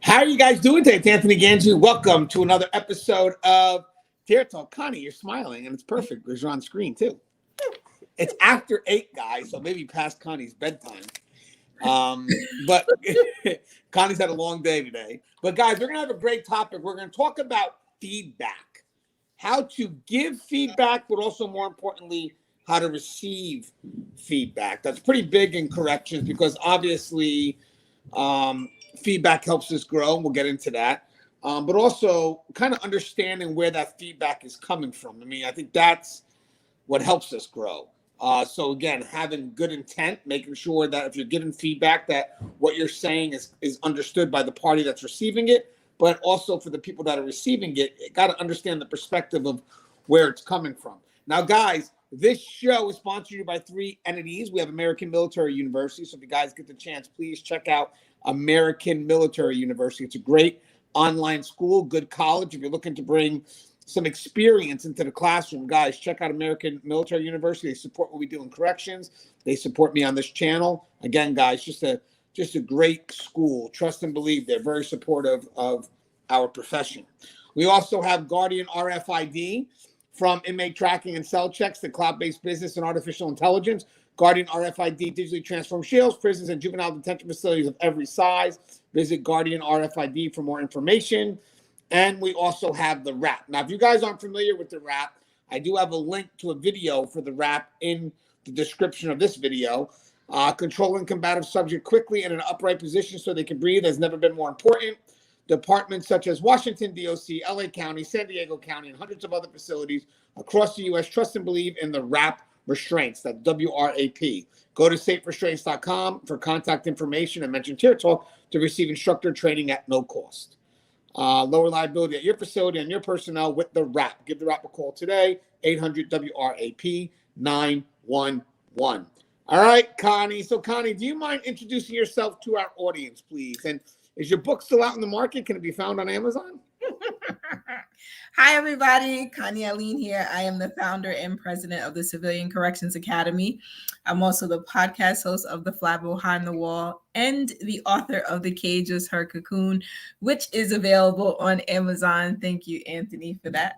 How are you guys doing today? It's Anthony Gangi. Welcome to another episode of Dare Talk. Connie, you're smiling, and it's perfect because you're on screen too. It's after 8, guys, so maybe past Connie's bedtime. But Connie's had a long day today. But guys, we're gonna have a great topic. We're gonna talk about feedback, how to give feedback, but also more importantly, how to receive feedback. That's pretty big in corrections because obviously feedback helps us grow. We'll get into that. But also kind of understanding where that feedback is coming from. I mean, I think that's what helps us grow. So again, having good intent, making sure that if you're giving feedback, that what you're saying is understood by the party that's receiving it, but also for the people that are receiving it, you got to understand the perspective of where it's coming from. Now, guys, this show is sponsored by 3 entities. We have American Military University. So if you guys get the chance, please check out American Military University. It's a great online school, good college. If you're looking to bring some experience into the classroom, guys, check out American Military University. They support what we do in corrections. They support me on this channel. Again, guys, just a great school. Trust and believe. They're very supportive of our profession. We also have Guardian RFID, from inmate tracking and cell checks to cloud-based business and artificial intelligence. Guardian RFID digitally transforms jails, prisons, and juvenile detention facilities of every size. Visit Guardian RFID for more information. And we also have the wrap. Now, if you guys aren't familiar with the wrap, I do have a link to a video for the wrap in the description of this video. Controlling combative subject quickly in an upright position so they can breathe has never been more important. Departments such as Washington, D.C., L.A. County, San Diego County, and hundreds of other facilities across the U.S. trust and believe in the wrap restraints, that WRAP. Go to saferestraints.com for contact information and mention Tier Talk to receive instructor training at no cost. Lower liability at your facility and your personnel with the wrap. Give the wrap a call today, 800-WRAP-911. All right, Connie. So, Connie, do you mind introducing yourself to our audience, please? And is your book still out in the market? Can it be found on Amazon? Hi, everybody. Connie Alleyne here. I am the founder and president of the Civilian Corrections Academy. I'm also the podcast host of The Flag Behind the Wall and the author of The Cage is Her Cocoon, which is available on Amazon. Thank you, Anthony, for that.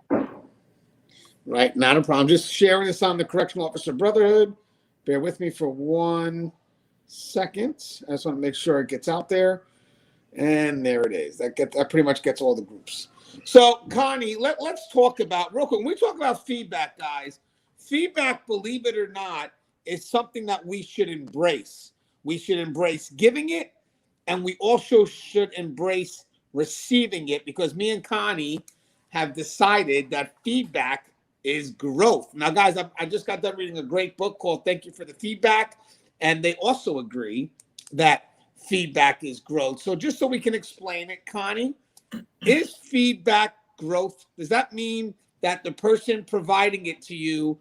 Right, not a problem. Just sharing this on the Correctional Officer Brotherhood. Bear with me for 1 second. I just want to make sure it gets out there. And there it is. That pretty much gets all the groups. So, Connie, let's talk about, real quick, when we talk about feedback, guys, feedback, believe it or not, is something that we should embrace. We should embrace giving it, and we also should embrace receiving it, because me and Connie have decided that feedback is growth. Now, guys, I just got done reading a great book called Thank You for the Feedback, and they also agree that feedback is growth. So just so we can explain it, Connie, is feedback growth? Does that mean that the person providing it to you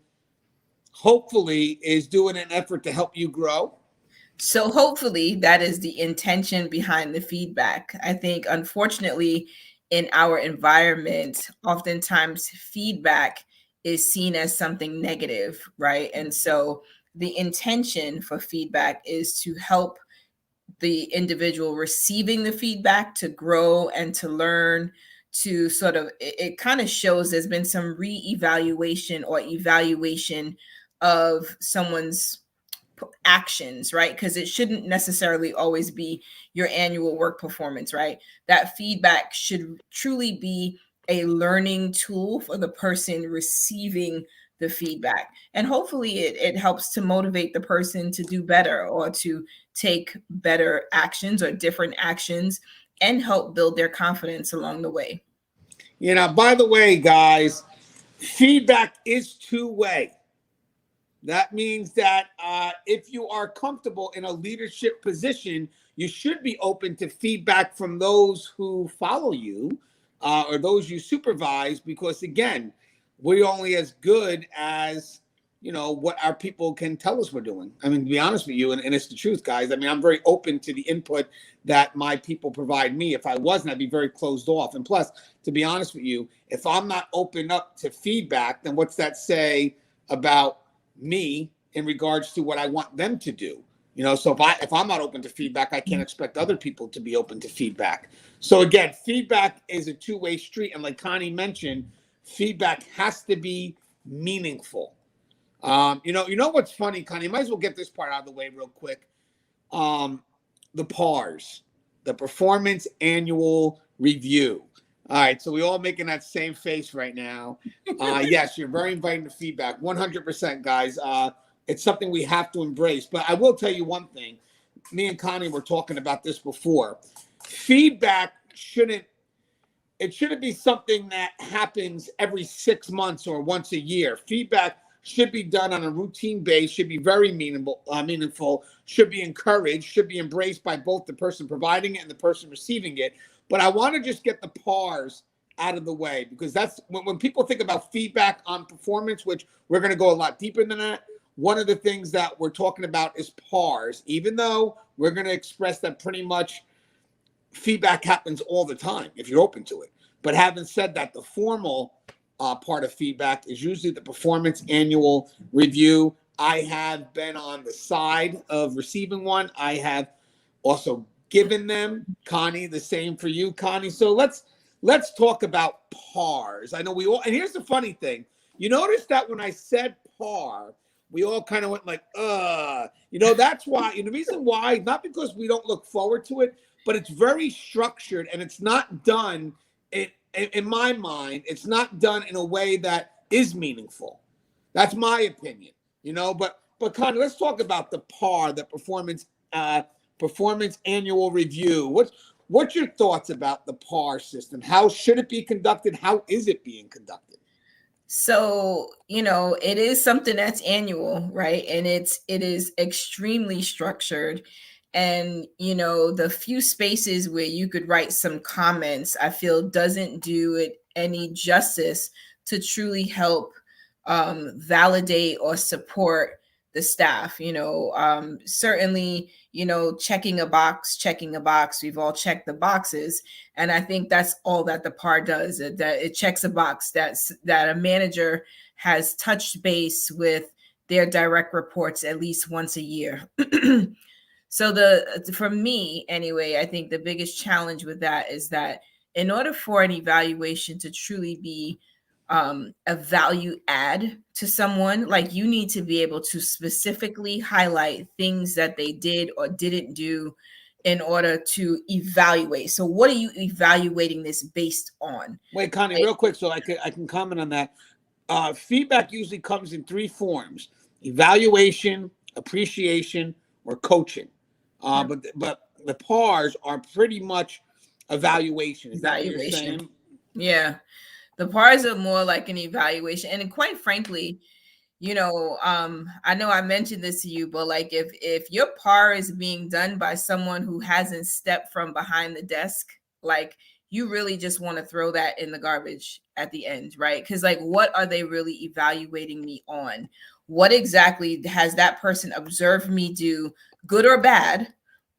hopefully is doing an effort to help you grow? So hopefully that is the intention behind the feedback. I think, unfortunately, in our environment, oftentimes feedback is seen as something negative, right? And so the intention for feedback is to help the individual receiving the feedback to grow and to learn, to sort of, it kind of shows there's been some re-evaluation or evaluation of someone's actions, right? Because it shouldn't necessarily always be your annual work performance, right? That feedback should truly be a learning tool for the person receiving the feedback. And hopefully it helps to motivate the person to do better or to take better actions or different actions and help build their confidence along the way. You know, by the way, guys, feedback is two-way. That means that if you are comfortable in a leadership position, you should be open to feedback from those who follow you or those you supervise, because, again, we're only as good as, you know, what our people can tell us we're doing. I mean, to be honest with you, and it's the truth, guys. I mean, I'm very open to the input that my people provide me. If I wasn't, I'd be very closed off. And plus, to be honest with you, if I'm not open up to feedback, then what's that say about me in regards to what I want them to do? So if I'm not open to feedback, I can't expect other people to be open to feedback. So again, feedback is a two-way street, and like Connie mentioned, feedback has to be meaningful. What's funny, Connie? You might as well get this part out of the way real quick. The PARS, the Performance Annual Review. All right, so we all making that same face right now. Yes, you're very inviting to feedback, 100%, guys. It's something we have to embrace. But I will tell you one thing. Me and Connie were talking about this before. Feedback shouldn't be something that happens every 6 months or once a year. Feedback should be done on a routine base, should be very meaningful, should be encouraged, should be embraced by both the person providing it and the person receiving it. But I want to just get the PARS out of the way, because that's when people think about feedback on performance, which we're going to go a lot deeper than that. One of the things that we're talking about is PARS, even though we're going to express that pretty much feedback happens all the time if you're open to it. But having said that, the formal part of feedback is usually the Performance Annual Review. I have been on the side of receiving one. I have also given them. Connie, the same for you, Connie. So let's talk about PARS. I know we all, and here's the funny thing. You notice that when I said PAR, we all kind of went like, that's why, and the reason why, not because we don't look forward to it, but it's very structured, and it's not done, in my mind, it's not done in a way that is meaningful. That's my opinion, but Connie, let's talk about the PAR, the Performance Annual Review. What's your thoughts about the PAR system? How should it be conducted? How is it being conducted? So, it is something that's annual, right? And it is extremely structured. And, the few spaces where you could write some comments, I feel doesn't do it any justice to truly help validate or support the staff. Certainly, checking a box. We've all checked the boxes. And I think that's all that the PAR does, that it checks a box that a manager has touched base with their direct reports at least once a year. So for me anyway, I think the biggest challenge with that is that in order for an evaluation to truly be a value add to someone, like, you need to be able to specifically highlight things that they did or didn't do in order to evaluate. So what are you evaluating this based on? Wait, Connie, real quick, so I can comment on that. Feedback usually comes in 3 forms: evaluation, appreciation, or coaching. But the PARs are pretty much evaluation. Is that what you're saying? Yeah. The PARs are more like an evaluation. And quite frankly, I know I mentioned this to you, but like if your PAR is being done by someone who hasn't stepped from behind the desk, like, you really just want to throw that in the garbage at the end, right? Because like, what are they really evaluating me on? What exactly has that person observed me do, good or bad,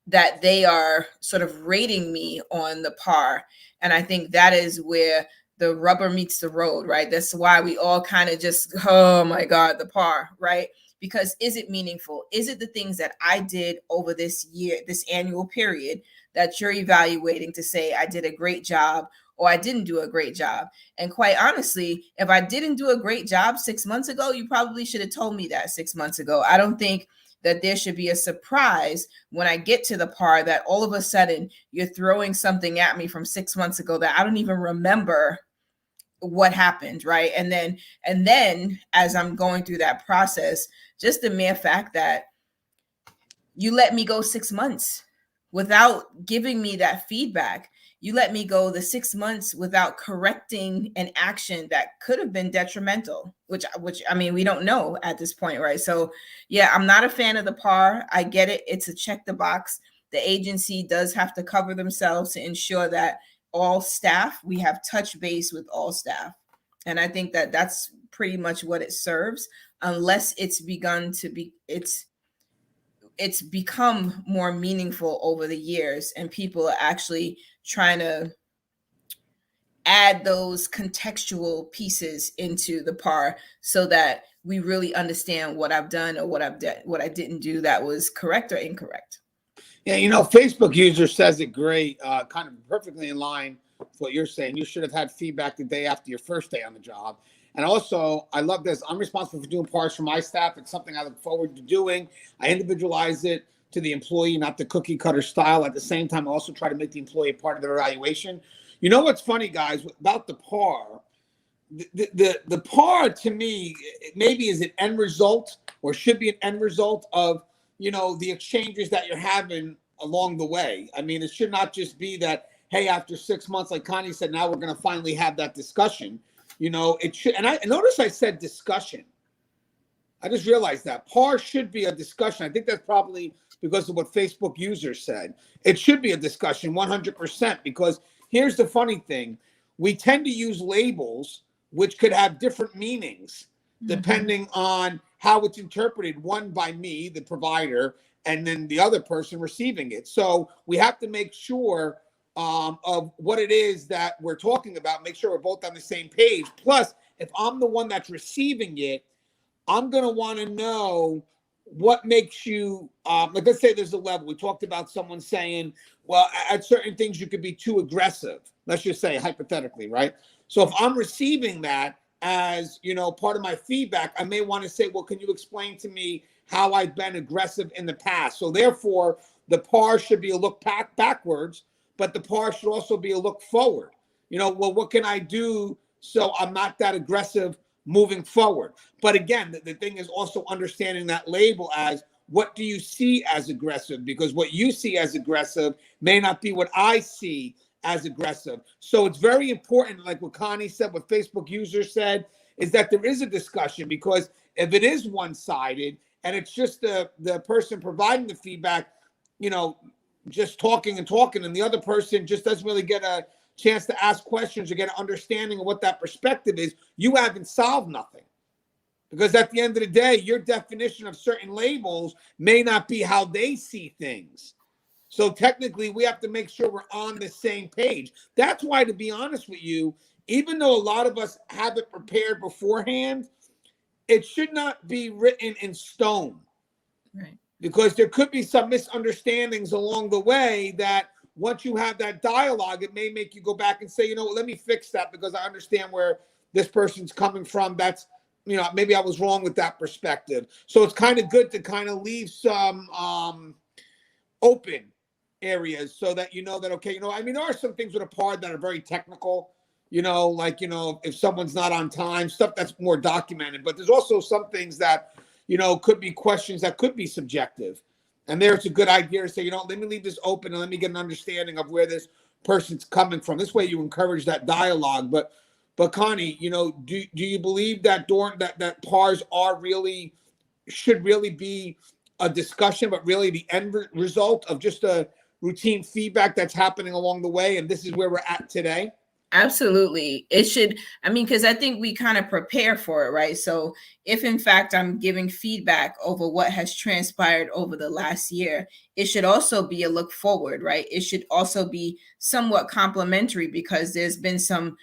that they are sort of rating me on the PAR? And I think that is where the rubber meets the road, right? That's why we all kind of just, oh my God, the PAR, right? Because is it meaningful? Is it the things that I did over this year, this annual period, that you're evaluating to say I did a great job or I didn't do a great job? And quite honestly, if I didn't do a great job 6 months ago, you probably should have told me that 6 months ago. I don't think that there should be a surprise when I get to the PAR that all of a sudden you're throwing something at me from 6 months ago that I don't even remember what happened, right? And then as I'm going through that process, just the mere fact that you let me go 6 months without giving me that feedback. You let me go the 6 months without correcting an action that could have been detrimental, which I mean, we don't know at this point, right? So yeah, I'm not a fan of the PAR. I get it. It's a check the box. The agency does have to cover themselves to ensure that all staff, we have touch base with all staff. And I think that that's pretty much what it serves, unless it's become more meaningful over the years and people are actually trying to add those contextual pieces into the PAR so that we really understand what I've done or what I didn't do that was correct or incorrect. Yeah, Facebook user says it great, kind of perfectly in line with what you're saying. You should have had feedback the day after your first day on the job. And also, I love this. I'm responsible for doing parts for my staff. It's something I look forward to doing. I individualize it to the employee, not the cookie cutter style. At the same time, I also try to make the employee a part of their evaluation. You know what's funny, guys, about the PAR? The PAR to me maybe is an end result, or should be an end result of the exchanges that you're having along the way. I mean, it should not just be that, hey, after 6 months, like Connie said, now we're going to finally have that discussion. It should. And I notice I said discussion. I just realized that PAR should be a discussion. I think that's probably because of what Facebook users said. It should be a discussion 100%, because here's the funny thing. We tend to use labels which could have different meanings depending on how it's interpreted, one by me, the provider, and then the other person receiving it. So we have to make sure of what it is that we're talking about, make sure we're both on the same page. Plus, if I'm the one that's receiving it, I'm going to want to know what makes you, like, let's say there's a level. We talked about someone saying, well, at certain things, you could be too aggressive. Let's just say hypothetically, right? So if I'm receiving that as, part of my feedback, I may want to say, well, can you explain to me how I've been aggressive in the past? So therefore, the PAR should be a look backwards, but the PAR should also be a look forward. Well, what can I do so I'm not that aggressive moving forward? But again, the thing is also understanding that label as, what do you see as aggressive? Because what you see as aggressive may not be what I see as aggressive. So it's very important, like what Connie said, what Facebook users said, is that there is a discussion, because if it is one-sided and it's just the person providing the feedback, just talking and talking, and the other person just doesn't really get a chance to ask questions or get an understanding of what that perspective is, you haven't solved nothing. Because at the end of the day, your definition of certain labels may not be how they see things. So technically, we have to make sure we're on the same page. That's why, to be honest with you, even though a lot of us have it prepared beforehand, it should not be written in stone. Right. Because there could be some misunderstandings along the way that once you have that dialogue, it may make you go back and say, let me fix that, because I understand where this person's coming from. That's, maybe I was wrong with that perspective. So it's kind of good to kind of leave some open areas so that that, okay, I mean, there are some things with a PAR that are very technical, like, if someone's not on time, stuff that's more documented. But there's also some things that, could be questions that could be subjective. And there it's a good idea to say, let me leave this open and let me get an understanding of where this person's coming from. This way you encourage that dialogue. But Connie, do you believe that that PARs should really be a discussion, but really the end result of just a routine feedback that's happening along the way, and this is where we're at today? Absolutely. It should. I mean, because I think we kind of prepare for it, right? So if in fact I'm giving feedback over what has transpired over the last year, it should also be a look forward, right? It should also be somewhat complementary, because there's been some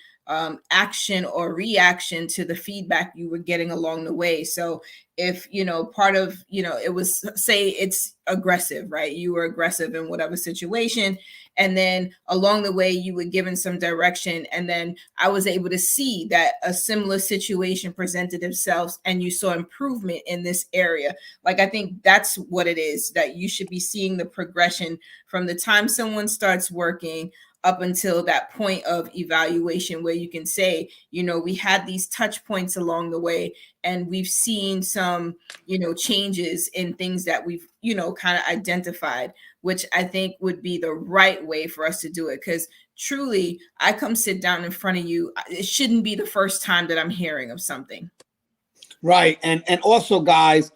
action or reaction to the feedback you were getting along the way. So if, part of, it was, say it's aggressive, right? You were aggressive in whatever situation. And then along the way, you were given some direction. And then I was able to see that a similar situation presented itself and you saw improvement in this area. Like, I think that's what it is, that you should be seeing the progression from the time someone starts working up until that point of evaluation, where you can say, we had these touch points along the way, and we've seen some, changes in things that we've, kind of identified, which I think would be the right way for us to do it. Because truly, I come sit down in front of you, it shouldn't be the first time that I'm hearing of something. Right. And also, guys,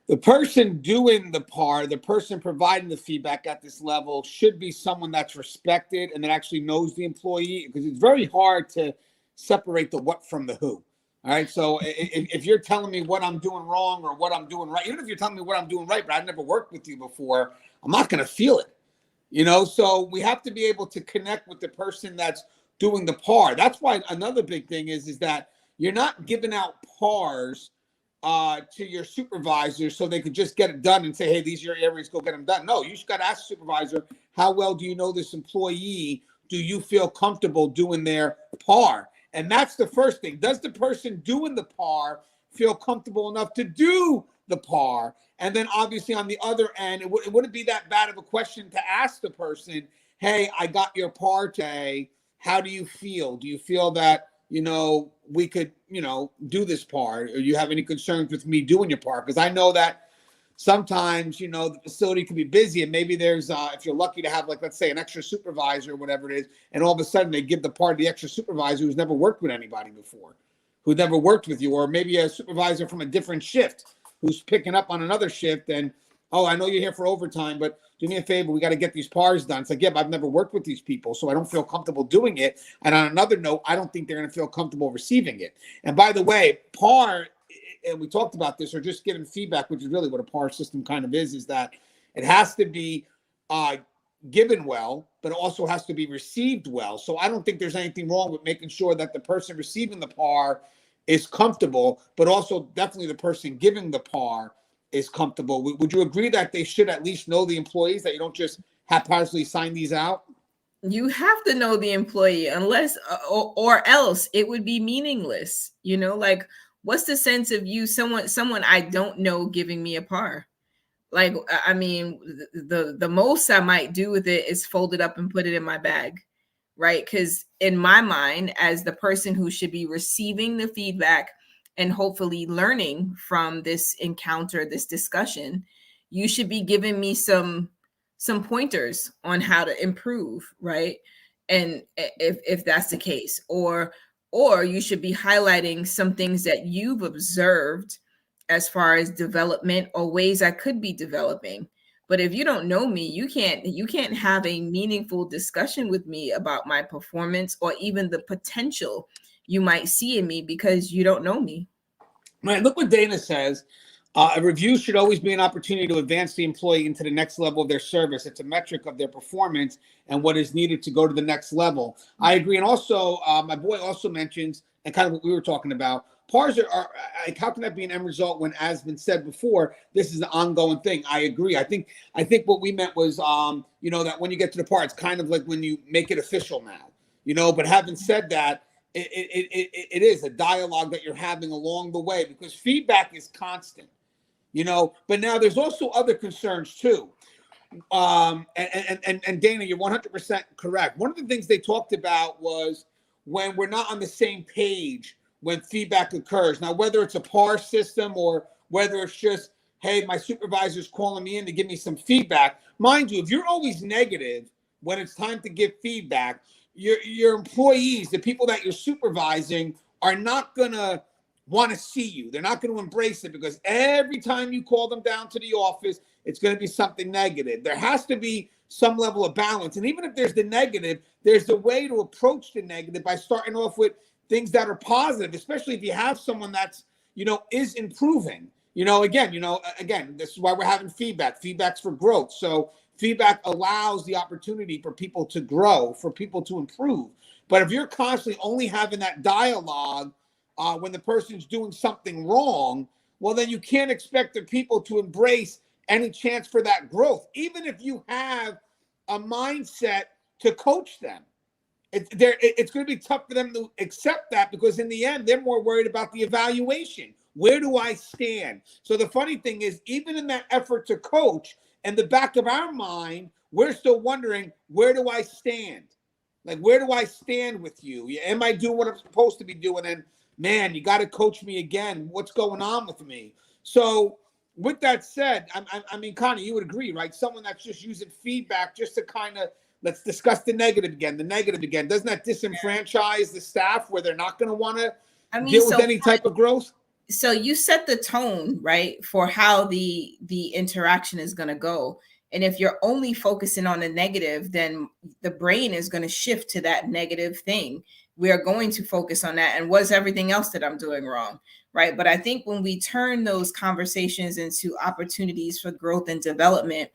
the person doing the PAR, the person providing the feedback at this level, should be someone that's respected and that actually knows the employee, because it's very hard to separate the what from the who. All right. So if you're telling me what I'm doing wrong or what I'm doing right, even if you're telling me what I'm doing right, but I've never worked with you before, I'm not going to feel it. So we have to be able to connect with the person that's doing the PAR. That's why another big thing is that you're not giving out PARs to your supervisor so they could just get it done and say, hey, these are your areas, go get them done. No, you just got to ask the supervisor, how well do you know this employee? Do you feel comfortable doing their par? And that's the first thing. Does the person doing the par feel comfortable enough to do the par? And then obviously on the other end, it wouldn't be that bad of a question to ask the person, hey, I got your par today. How do you feel? Do you feel that, we could, do this par? Or you have any concerns with me doing your par? Because I know that sometimes, the facility can be busy, and maybe there's, if you're lucky to have, like, let's say an extra supervisor or whatever it is, and all of a sudden they give the part to the extra supervisor who's never worked with anybody before, who never worked with you, or maybe a supervisor from a different shift who's picking up on another shift, and, oh, I know you're here for overtime, but do me a favor, we got to get these pars done. It's like, yeah, but I've never worked with these people, so I don't feel comfortable doing it. And on another note, I don't think they're going to feel comfortable receiving it. And by the way, par, and we talked about this, or just giving feedback, which is really what a par system kind of is that it has to be given well, but it also has to be received well. So I don't think there's anything wrong with making sure that the person receiving the par is comfortable, but also definitely the person giving the par is comfortable. Would you agree that they should at least know the employees, that you don't just haphazardly sign these out? You have to know the employee, unless or else it would be meaningless. Like, what's the sense of you, someone I don't know, giving me a par? Like, I mean, the most I might do with it is fold it up and put it in my bag, right? Because in my mind, as the person who should be receiving the feedback and hopefully learning from this encounter, this discussion, you should be giving me some pointers on how to improve, right? And if that's the case, or you should be highlighting some things that you've observed as far as development or ways I could be developing. But if you don't know me, you can't have a meaningful discussion with me about my performance or even the potential you might see in me, because you don't know me. Right. Look what Dana says. A review should always be an opportunity to advance the employee into the next level of their service. It's a metric of their performance and what is needed to go to the next level. I agree. And also, my boy also mentions, and kind of what we were talking about, pars are how can that be an end result when, as been said before, this is an ongoing thing? I agree. I think what we meant was, that when you get to the par, it's kind of like when you make it official now, but having said that, it is a dialogue that you're having along the way, because feedback is constant, but now there's also other concerns too. And Dana, you're 100% correct. One of the things they talked about was when we're not on the same page when feedback occurs. Now, whether it's a par system or whether it's just, hey, my supervisor's calling me in to give me some feedback. Mind you, if you're always negative when it's time to give feedback, your employees, the people that you're supervising, are not going to want to see you. They're not going to embrace it, because every time you call them down to the office, it's going to be something negative. There has to be some level of balance. And even if there's the negative, there's a way to approach the negative by starting off with things that are positive, especially if you have someone that's, is improving. Again, this is why we're having feedback. Feedback's for growth. So feedback allows the opportunity for people to grow, for people to improve. But if you're constantly only having that dialogue when the person's doing something wrong, well, then you can't expect the people to embrace any chance for that growth, even if you have a mindset to coach them. It's going to be tough for them to accept that, because in the end, they're more worried about the evaluation. Where do I stand? So the funny thing is, even in that effort to coach, in the back of our mind, we're still wondering, where do I stand? Like, where do I stand with you? Am I doing what I'm supposed to be doing? And man, you got to coach me again. What's going on with me? So with that said, I mean, Connie, you would agree, right? Someone that's just using feedback just to kind of, let's discuss the negative again. Doesn't that disenfranchise the staff, where they're not going to want to deal with any type of growth? So you set the tone, right, for how the interaction is going to go. And if you're only focusing on the negative, then the brain is going to shift to that negative thing. We are going to focus on that. And what's everything else that I'm doing wrong, right? But I think when we turn those conversations into opportunities for growth and development,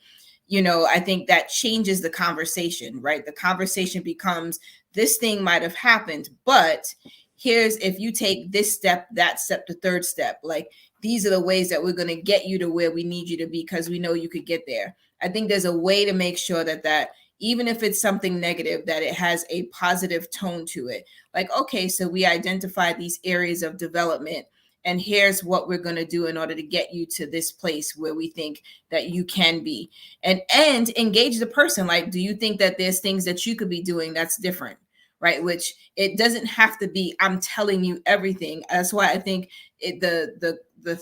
I think that changes the conversation, right? The conversation becomes, this thing might have happened, but here's, if you take this step, that step, the third step, like these are the ways that we're going to get you to where we need you to be, because we know you could get there. I think there's a way to make sure that even if it's something negative, that it has a positive tone to it. Like, okay, so we identified these areas of development, and here's what we're going to do in order to get you to this place where we think that you can be. And engage the person. Like, do you think that there's things that you could be doing that's different? Right? Which it doesn't have to be, I'm telling you everything. That's why I think the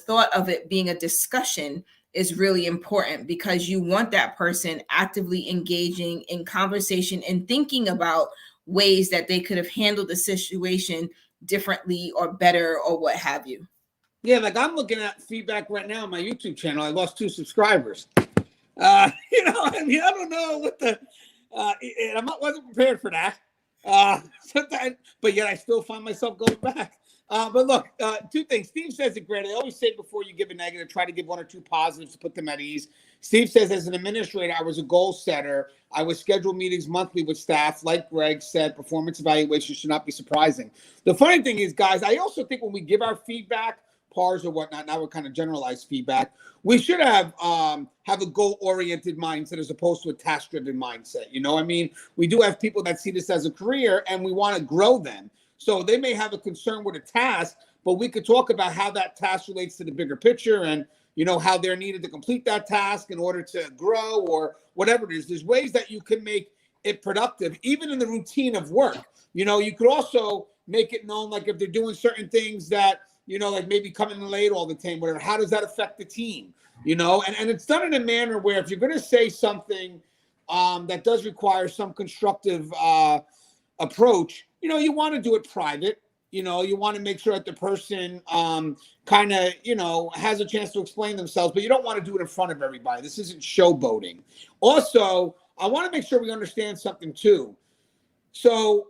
thought of it being a discussion is really important, because you want that person actively engaging in conversation and thinking about ways that they could have handled the situation differently or better or what have you. Yeah, like I'm looking at feedback right now on my YouTube channel. I lost 2 subscribers. I don't know what and wasn't prepared for that. Sometimes, but yet I still find myself going back. But look, 2 things. Steve says it great. I always say before you give a negative, try to give 1 or 2 positives to put them at ease. Steve says, as an administrator, I was a goal setter. I would schedule meetings monthly with staff. Like Greg said, performance evaluation should not be surprising. The funny thing is, guys, I also think when we give our feedback, PARs or whatnot, now we're kind of generalized feedback, we should have a goal-oriented mindset as opposed to a task-driven mindset. You know what I mean? We do have people that see this as a career and we want to grow them. So they may have a concern with a task, but we could talk about how that task relates to the bigger picture and, how they're needed to complete that task in order to grow or whatever it is. There's ways that you can make it productive, even in the routine of work. You could also make it known, like if they're doing certain things that, like maybe coming in late all the time, whatever, how does that affect the team? And it's done in a manner where if you're going to say something that does require some constructive approach, you want to do it private. You want to make sure that the person kind of, has a chance to explain themselves, but you don't want to do it in front of everybody. This isn't showboating. Also, I want to make sure we understand something too. So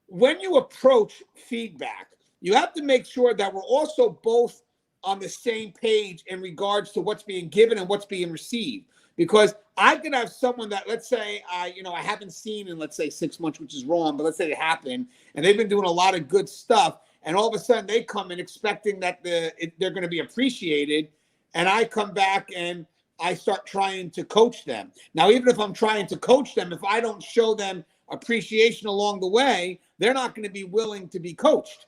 when you approach feedback, you have to make sure that we're also both on the same page in regards to what's being given and what's being received. Because I could have someone that, let's say, I haven't seen in, let's say, 6 months, which is wrong, but let's say it happened, and they've been doing a lot of good stuff, and all of a sudden they come in expecting that they're going to be appreciated, and I come back and I start trying to coach them. Now, even if I'm trying to coach them, if I don't show them appreciation along the way, they're not going to be willing to be coached.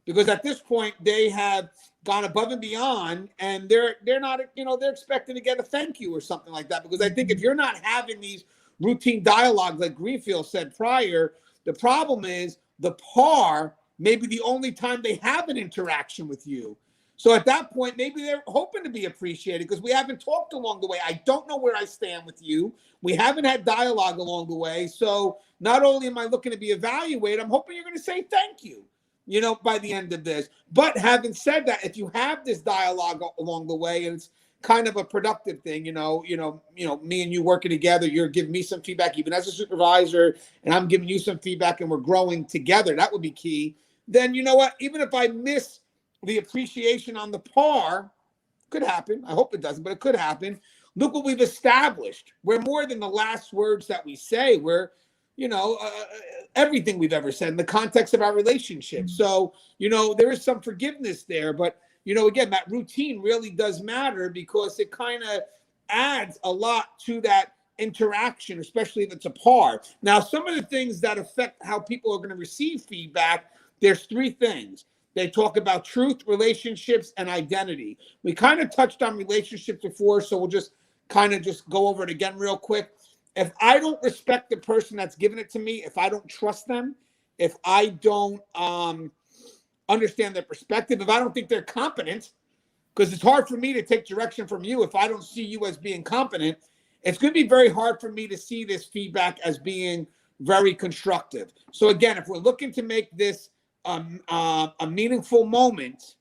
Because at this point, they have gone above and beyond, and they're not, they're expecting to get a thank you or something like that. Because I think if you're not having these routine dialogues, like Greenfield said prior, the problem is the par may be the only time they have an interaction with you. So at that point, maybe they're hoping to be appreciated because we haven't talked along the way. I don't know where I stand with you. We haven't had dialogue along the way. So not only am I looking to be evaluated, I'm hoping you're going to say thank you, by the end of this. But having said that, if you have this dialogue along the way and it's kind of a productive thing, me and you working together, you're giving me some feedback, even as a supervisor, and I'm giving you some feedback and we're growing together, that would be key. Then you know what? Even if I miss the appreciation on the par, could happen. I hope it doesn't, but it could happen. Look what we've established. We're more than the last words that we say. We're everything we've ever said in the context of our relationship. So, there is some forgiveness there. But, again, that routine really does matter because it kind of adds a lot to that interaction, especially if it's a par. Now, some of the things that affect how people are going to receive feedback, there's 3 things. They talk about truth, relationships, and identity. We kind of touched on relationships before, so we'll just kind of go over it again real quick. If I don't respect the person that's giving it to me, if I don't trust them, if I don't understand their perspective, if I don't think they're competent, because it's hard for me to take direction from you if I don't see you as being competent, it's going to be very hard for me to see this feedback as being very constructive. So again, if we're looking to make this a meaningful moment,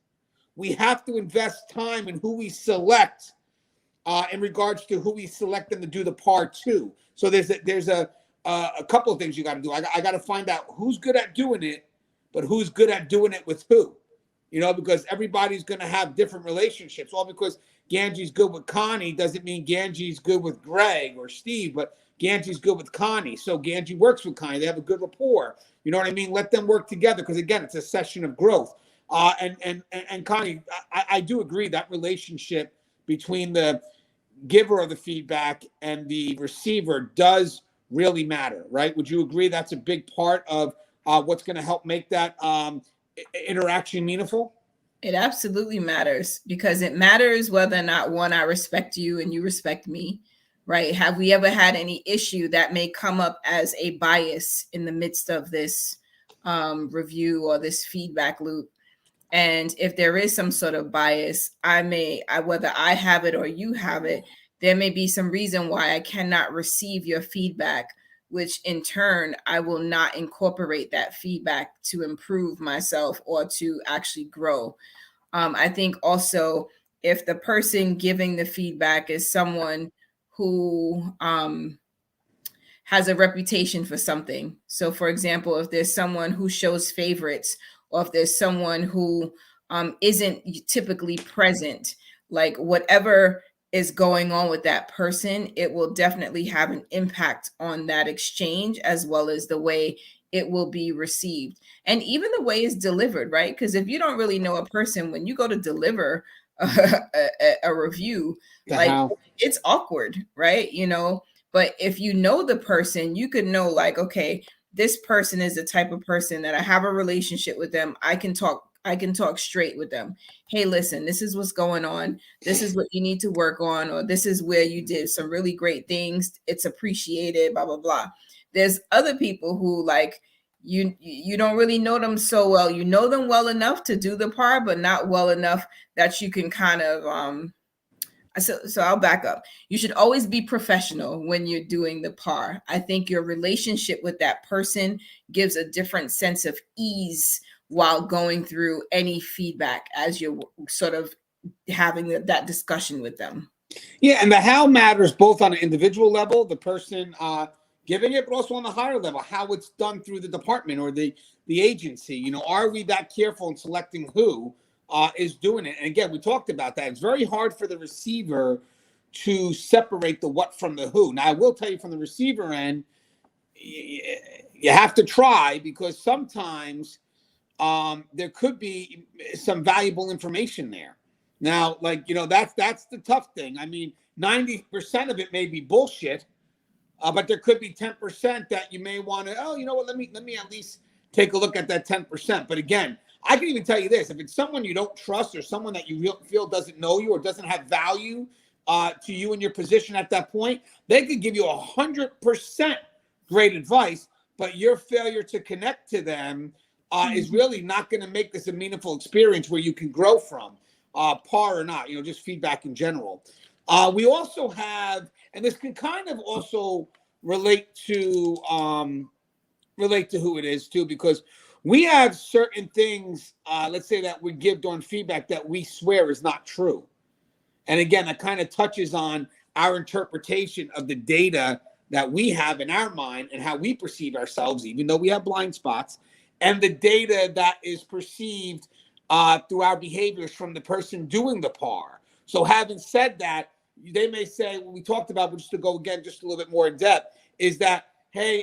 we have to invest time in who we select in regards to who we select them to do the part 2. So there's a couple of things you got to do. I got to find out who's good at doing it, but who's good at doing it with who, because everybody's going to have different relationships. All because Gangi's good with Connie doesn't mean Gangi's good with Greg or Steve, but Gangi's good with Connie. So Gangi works with Connie. They have a good rapport. You know what I mean? Let them work together because, again, it's a session of growth. And Connie, I do agree that relationship between the giver of the feedback and the receiver does really matter, right? Would you agree that's a big part of what's going to help make that interaction meaningful? It absolutely matters, because it matters whether or not, one, I respect you and you respect me, right? Have we ever had any issue that may come up as a bias in the midst of this review or this feedback loop? And if there is some sort of bias, whether I have it or you have it, there may be some reason why I cannot receive your feedback, which in turn, I will not incorporate that feedback to improve myself or to actually grow. I think also, if the person giving the feedback is someone who has a reputation for something. So for example, if there's someone who shows favorites, or if there's someone who isn't typically present, like whatever is going on with that person, it will definitely have an impact on that exchange, as well as the way it will be received. And even the way it's delivered, right? Because if you don't really know a person, when you go to deliver a review, like it's awkward, right? You know, but if you know the person, you could know like, okay, this person is the type of person that I have a relationship with them. I can talk straight with them. Hey, listen, this is what's going on. This is what you need to work on, or this is where you did some really great things. It's appreciated, blah, blah, blah. There's other people who like you don't really know them so well. You know them well enough to do the part, but not well enough that you can kind of so I'll back up. You should always be professional when you're doing the par. I think your relationship with that person gives a different sense of ease while going through any feedback as you're sort of having that discussion with them. Yeah, and the how matters both on an individual level, the person giving it, but also on the higher level, how it's done through the department or the agency. You know, are we that careful in selecting who is doing it? And again, we talked about that. It's very hard for the receiver to separate the what from the who. Now, I will tell you from the receiver end, you have to try, because sometimes there could be some valuable information there. Now, like, you know, that's the tough thing. I mean, 90% of it may be bullshit, but there could be 10% that you may want to, oh, you know what, let me at least take a look at that 10%. But again, I can even tell you this: if it's someone you don't trust, or someone that you feel doesn't know you or doesn't have value to you and your position at that point, they could give you 100% great advice, but your failure to connect to them is really not going to make this a meaningful experience where you can grow from, par or not, you know, just feedback in general. We also have, and this can kind of also relate to who it is too, because we have certain things, let's say, that we give during feedback that we swear is not true. And again, that kind of touches on our interpretation of the data that we have in our mind and how we perceive ourselves, even though we have blind spots, and the data that is perceived through our behaviors from the person doing the par. So having said that, they may say, what we talked about, but just to go again, just a little bit more in depth, is that, hey,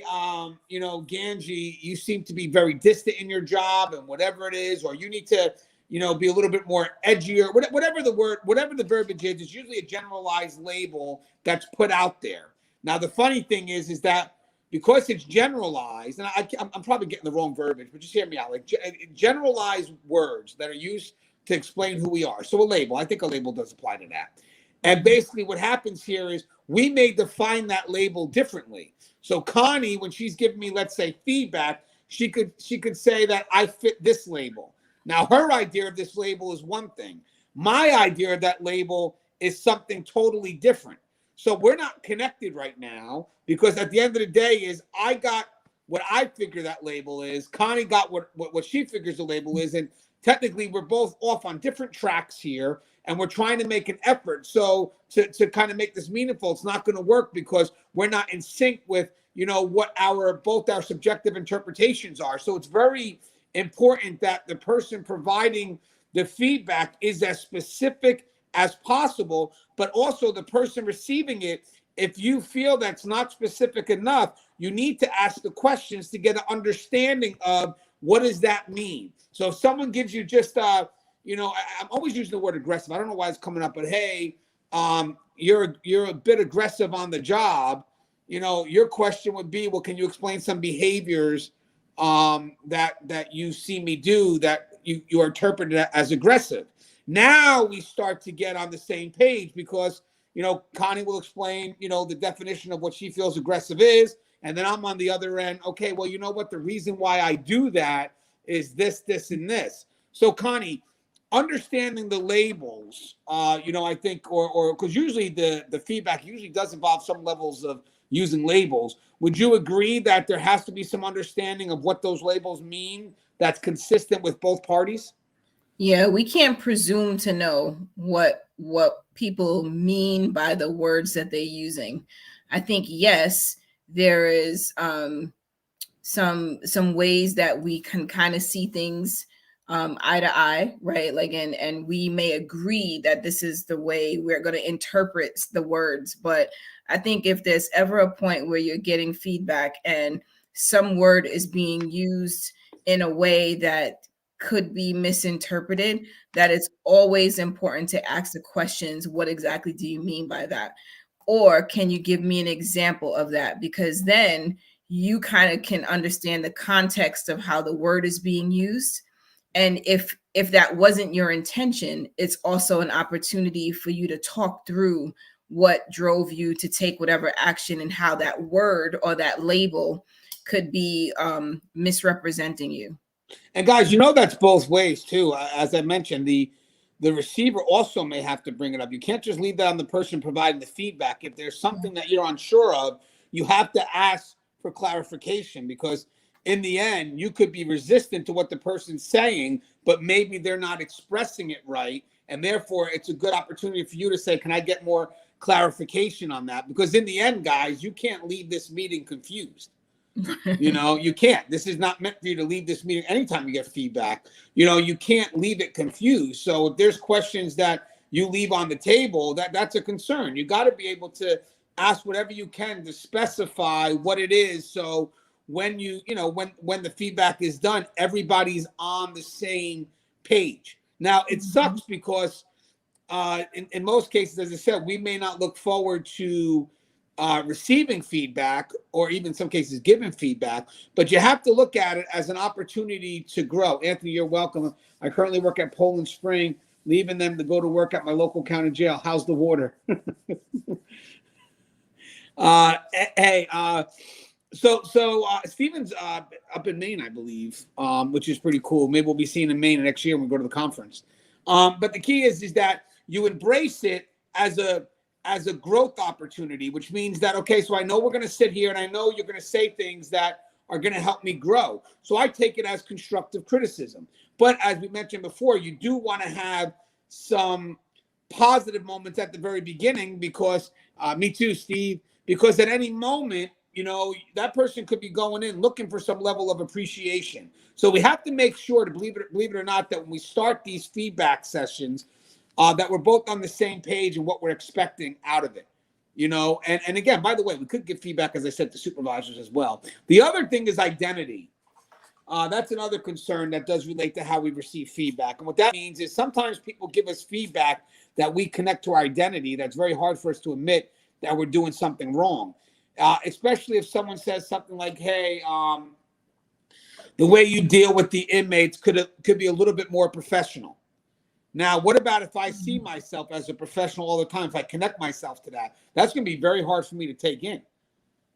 you know, Gangi, you seem to be very distant in your job and whatever it is, or you need to, you know, be a little bit more edgier, whatever the verbiage is, it's usually a generalized label that's put out there. Now, the funny thing is that because it's generalized, and I'm probably getting the wrong verbiage, but just hear me out, like generalized words that are used to explain who we are. So a label, I think a label does apply to that. And basically what happens here is we may define that label differently. So Connie, when she's giving me, let's say, feedback, she could say that I fit this label. Now, her idea of this label is one thing. My idea of that label is something totally different. So we're not connected right now, because at the end of the day is I got what I figure that label is. Connie got what she figures the label is. And technically we're both off on different tracks here, and we're trying to make an effort. So to kind of make this meaningful, it's not going to work because we're not in sync with, you know, what both our subjective interpretations are. So it's very important that the person providing the feedback is as specific as possible, but also the person receiving it, if you feel that's not specific enough, you need to ask the questions to get an understanding of what does that mean. So if someone gives you just I'm always using the word aggressive. I don't know why it's coming up, but hey, you're a bit aggressive on the job. Your question would be, well, can you explain some behaviors that you see me do that you are interpreted as aggressive? Now we start to get on the same page because Connie will explain the definition of what she feels aggressive is, and then I'm on the other end. Okay, well, you know what? The reason why I do that is this, this, and this. So Connie, understanding the labels, I think, or because usually the feedback usually does involve some levels of using labels. Would you agree that there has to be some understanding of what those labels mean that's consistent with both parties? Yeah, we can't presume to know what people mean by the words that they're using. I think yes, there is some ways that we can kind of see things eye to eye, right? Like, and we may agree that this is the way we're going to interpret the words. But I think if there's ever a point where you're getting feedback and some word is being used in a way that could be misinterpreted, that it's always important to ask the questions, what exactly do you mean by that? Or can you give me an example of that? Because then you kind of can understand the context of how the word is being used. And if that wasn't your intention, it's also an opportunity for you to talk through what drove you to take whatever action and how that word or that label could be misrepresenting you. And guys, that's both ways too. As I mentioned, the receiver also may have to bring it up. You can't just leave that on the person providing the feedback. If there's something that you're unsure of, you have to ask for clarification, because in the end, you could be resistant to what the person's saying, but maybe they're not expressing it right. And therefore, it's a good opportunity for you to say, can I get more clarification on that? Because in the end, guys, you can't leave this meeting confused. You can't. This is not meant for you to leave this meeting anytime you get feedback. You can't leave it confused. So if there's questions that you leave on the table, that's a concern. You got to be able to ask whatever you can to specify what it is. So when when the feedback is done, everybody's on the same page. Now it sucks because in most cases, as I said, we may not look forward to receiving feedback, or even in some cases giving feedback, but you have to look at it as an opportunity to grow. Anthony, you're welcome. I currently work at Poland Spring, leaving them to go to work at my local county jail. How's the water? So Steven's up in Maine, I believe, which is pretty cool. Maybe we'll be seeing in Maine next year when we go to the conference. But the key is that you embrace it as a growth opportunity, which means that, okay, so I know we're going to sit here and I know you're going to say things that are going to help me grow. So I take it as constructive criticism. But as we mentioned before, you do want to have some positive moments at the very beginning, because me too, Steve, because at any moment, that person could be going in looking for some level of appreciation. So we have to make sure to believe it or not, that when we start these feedback sessions, that we're both on the same page and what we're expecting out of it, and again, by the way, we could give feedback, as I said, to supervisors as well. The other thing is identity. That's another concern that does relate to how we receive feedback. And what that means is sometimes people give us feedback that we connect to our identity. That's very hard for us to admit that we're doing something wrong, especially if someone says something like, hey, the way you deal with the inmates could be a little bit more professional. Now, what about if I see myself as a professional all the time? If I connect myself to that, that's going to be very hard for me to take in.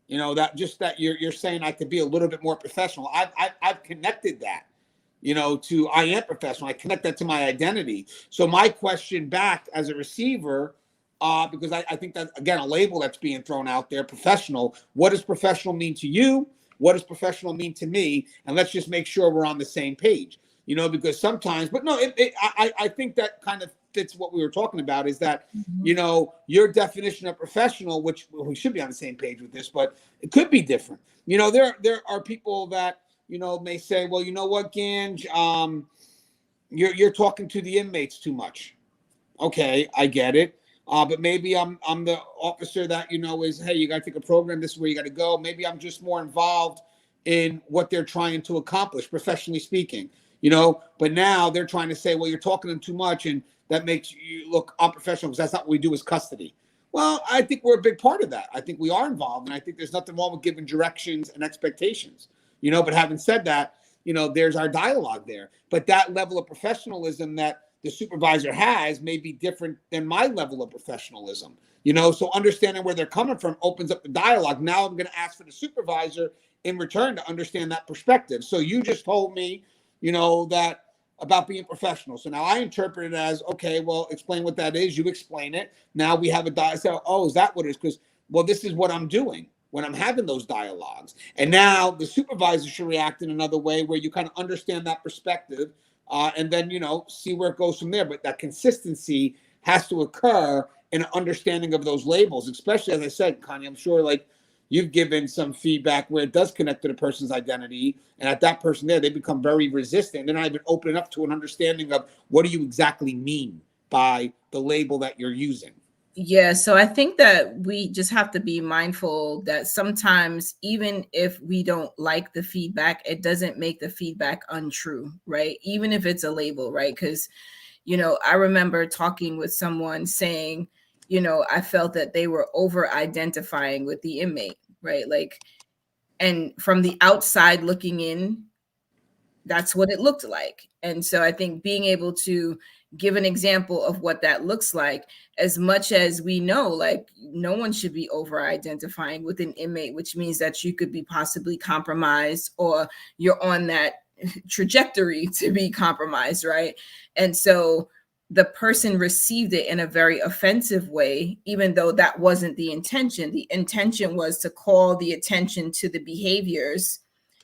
That you're saying I could be a little bit more professional. I've connected that, to I am professional. I connect that to my identity. So my question back as a receiver, because I think that, again, a label that's being thrown out there, professional. What does professional mean to you? What does professional mean to me? And let's just make sure we're on the same page. Because sometimes, but no, I think that kind of fits what we were talking about, is that, your definition of professional, which we should be on the same page with this, but it could be different. There are people that, may say, well, you know what, Gange, you're talking to the inmates too much. Okay, I get it. But maybe I'm the officer that, is, hey, you got to take a program. This is where you got to go. Maybe I'm just more involved in what they're trying to accomplish, professionally speaking. But now they're trying to say, well, you're talking to them too much, and that makes you look unprofessional because that's not what we do as custody. Well, I think we're a big part of that. I think we are involved, and I think there's nothing wrong with giving directions and expectations. But having said that, there's our dialogue there. But that level of professionalism that the supervisor has may be different than my level of professionalism. So understanding where they're coming from opens up the dialogue. Now I'm going to ask for the supervisor in return to understand that perspective. So you just told me, that about being professional. So now I interpret it as, okay, well, explain what that is. You explain it. Now we have a dialogue. So, oh, is that what it is? Because, well, this is what I'm doing when I'm having those dialogues. And now the supervisor should react in another way where you kind of understand that perspective, and then, see where it goes from there. But that consistency has to occur in an understanding of those labels, especially, as I said, Connie, I'm sure, like, you've given some feedback where it does connect to the person's identity, and at that person there, they become very resistant. They're not even opening up to an understanding of what do you exactly mean by the label that you're using. Yeah, so I think that we just have to be mindful that sometimes, even if we don't like the feedback, it doesn't make the feedback untrue, right? Even if it's a label, right? Because, I remember talking with someone saying, I felt that they were over identifying with the inmate, right? Like, and from the outside looking in, that's what it looked like. And so I think being able to give an example of what that looks like, as much as we know, like, no one should be over identifying with an inmate, which means that you could be possibly compromised, or you're on that trajectory to be compromised, right? And so the person received it in a very offensive way, even though that wasn't the intention. The intention was to call the attention to the behaviors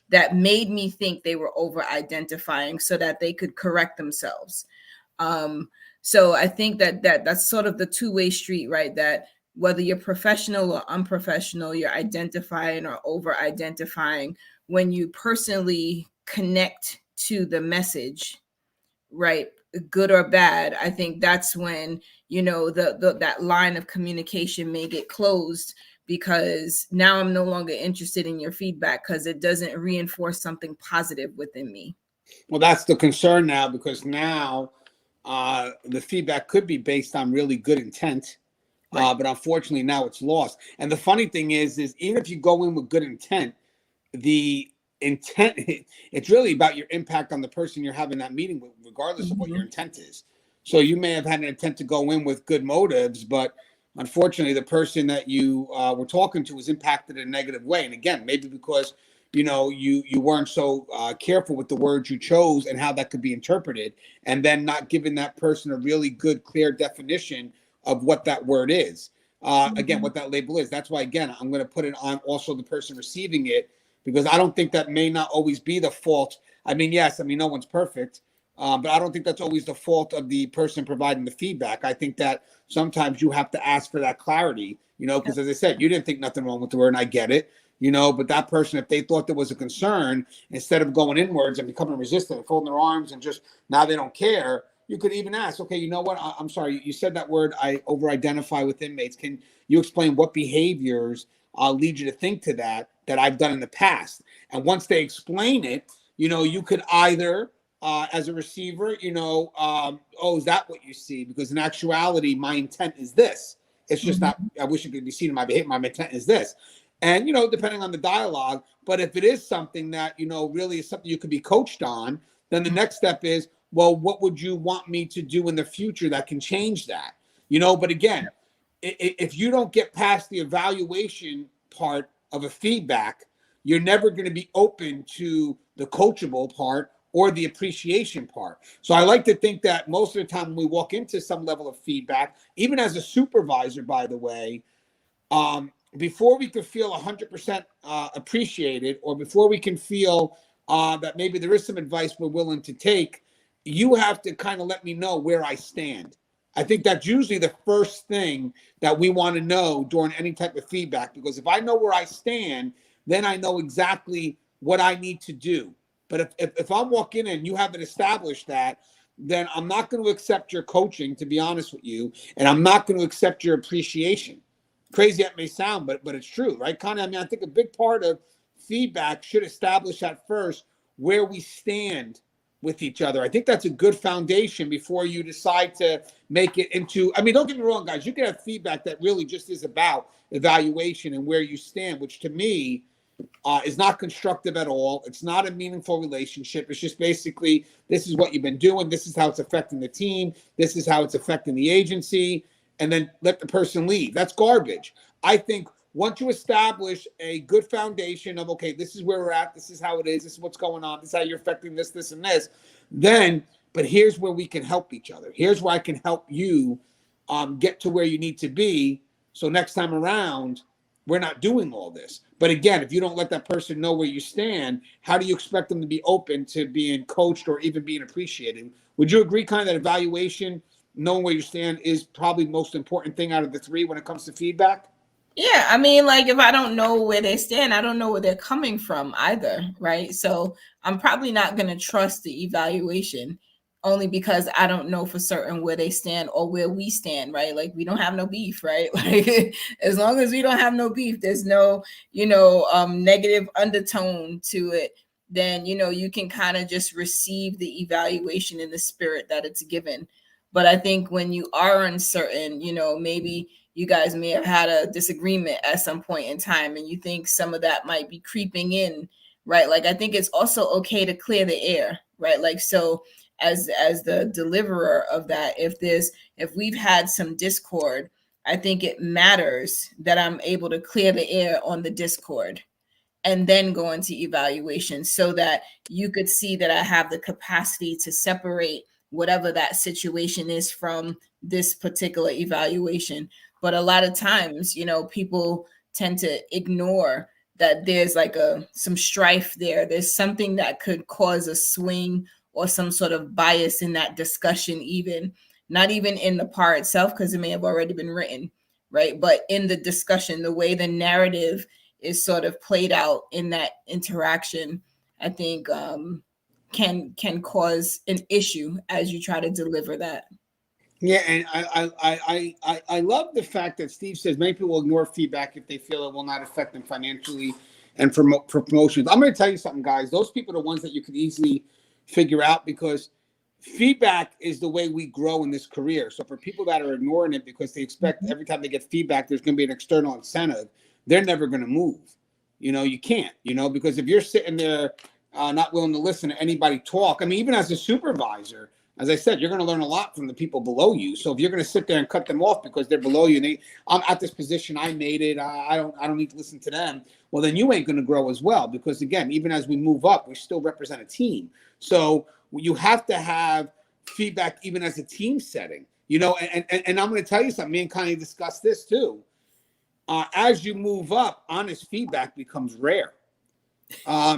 that made me think they were over identifying so that they could correct themselves. So I think that's sort of the two-way street, right? That whether you're professional or unprofessional, you're identifying or over identifying. When you personally connect to the message, right, good or bad, I think that's when, that line of communication may get closed, because now I'm no longer interested in your feedback because it doesn't reinforce something positive within me. Well, that's the concern now, because now the feedback could be based on really good intent, Right. but unfortunately now it's lost. And the funny thing is even if you go in with good intent, the intent, it's really about your impact on the person you're having that meeting with, regardless of what your intent is. So you may have had an intent to go in with good motives, but unfortunately the person that you were talking to was impacted in a negative way. And again, maybe because you weren't so careful with the words you chose and how that could be interpreted, and then not giving that person a really good, clear definition of what that word is. Again, what that label is. That's why, again, I'm going to put it on also the person receiving it, because I don't think that may not always be the fault. I mean, yes, no one's perfect, but I don't think that's always the fault of the person providing the feedback. I think that sometimes you have to ask for that clarity, because as I said, you didn't think nothing wrong with the word, and I get it. But that person, if they thought there was a concern, instead of going inwards and becoming resistant and folding their arms and just now they don't care, you could even ask, okay, you know what? I'm sorry, you said that word, I over-identify with inmates. Can you explain what behaviors lead you to think to that I've done in the past? And once they explain it, you could either, as a receiver, oh, is that what you see? Because in actuality, my intent is this. It's just not, I wish it could be seen in my behavior. My intent is this. And, depending on the dialogue, but if it is something that, really is something you could be coached on, then the next step is, well, what would you want me to do in the future that can change that? But again, if you don't get past the evaluation part of a feedback, you're never going to be open to the coachable part or the appreciation part. So I like to think that most of the time when we walk into some level of feedback, even as a supervisor, by the way, before we can feel 100% appreciated, or before we can feel that maybe there is some advice we're willing to take, you have to kind of let me know where I stand. I think that's usually the first thing that we want to know during any type of feedback, because if I know where I stand, then I know exactly what I need to do. But if I'm walking in and you haven't established that, then I'm not going to accept your coaching, to be honest with you, and I'm not going to accept your appreciation. Crazy that may sound, but it's true, right, Connie? I mean, I think a big part of feedback should establish at first where we stand with each other. I think that's a good foundation before you decide to make it into, I mean, don't get me wrong, guys, you can have feedback that really just is about evaluation and where you stand, which to me is not constructive at all. It's not a meaningful relationship. It's just basically, this is what you've been doing. This is how it's affecting the team. This is how it's affecting the agency. And then let the person leave. That's garbage. I think once you establish a good foundation of, okay, this is where we're at. This is how it is. This is what's going on. This is how you're affecting this, this, and this. Then, but here's where we can help each other. Here's where I can help you get to where you need to be. So next time around, we're not doing all this. But again, if you don't let that person know where you stand, how do you expect them to be open to being coached or even being appreciated? Would you agree, kind of, that evaluation, knowing where you stand, is probably the most important thing out of the three when it comes to feedback? Yeah, I mean, like, if I don't know where they stand, I don't know where they're coming from either, right? So I'm probably not going to trust the evaluation, only because I don't know for certain where they stand or where we stand, right? Like, we don't have no beef, right? Like, as long as we don't have no beef, there's no, negative undertone to it, then, you can kind of just receive the evaluation in the spirit that it's given. But I think when you are uncertain, maybe you guys may have had a disagreement at some point in time and you think some of that might be creeping in, right? Like, I think it's also okay to clear the air, right? Like, so as the deliverer of that, if we've had some discord, I think it matters that I'm able to clear the air on the discord and then go into evaluation so that you could see that I have the capacity to separate whatever that situation is from this particular evaluation. But a lot of times, people tend to ignore that there's like some strife there. There's something that could cause a swing or some sort of bias in that discussion, even not even in the part itself, because it may have already been written, right? But in the discussion, the way the narrative is sort of played out in that interaction, I think can cause an issue as you try to deliver that. Yeah, and I love the fact that Steve says many people will ignore feedback if they feel it will not affect them financially and for promotions. I'm going to tell you something, guys. Those people are the ones that you could easily figure out, because feedback is the way we grow in this career. So for people that are ignoring it because they expect every time they get feedback there's going to be an external incentive, they're never going to move. You can't, because if you're sitting there not willing to listen to anybody talk, I mean, even as a supervisor, as I said, you're going to learn a lot from the people below you. So if you're going to sit there and cut them off because they're below you, and I'm at this position, I made it, I don't need to listen to them. Well, then you ain't going to grow as well, because again, even as we move up, we still represent a team. So you have to have feedback even as a team setting, and I'm going to tell you something. Me and Connie discussed this too. As you move up, honest feedback becomes rare,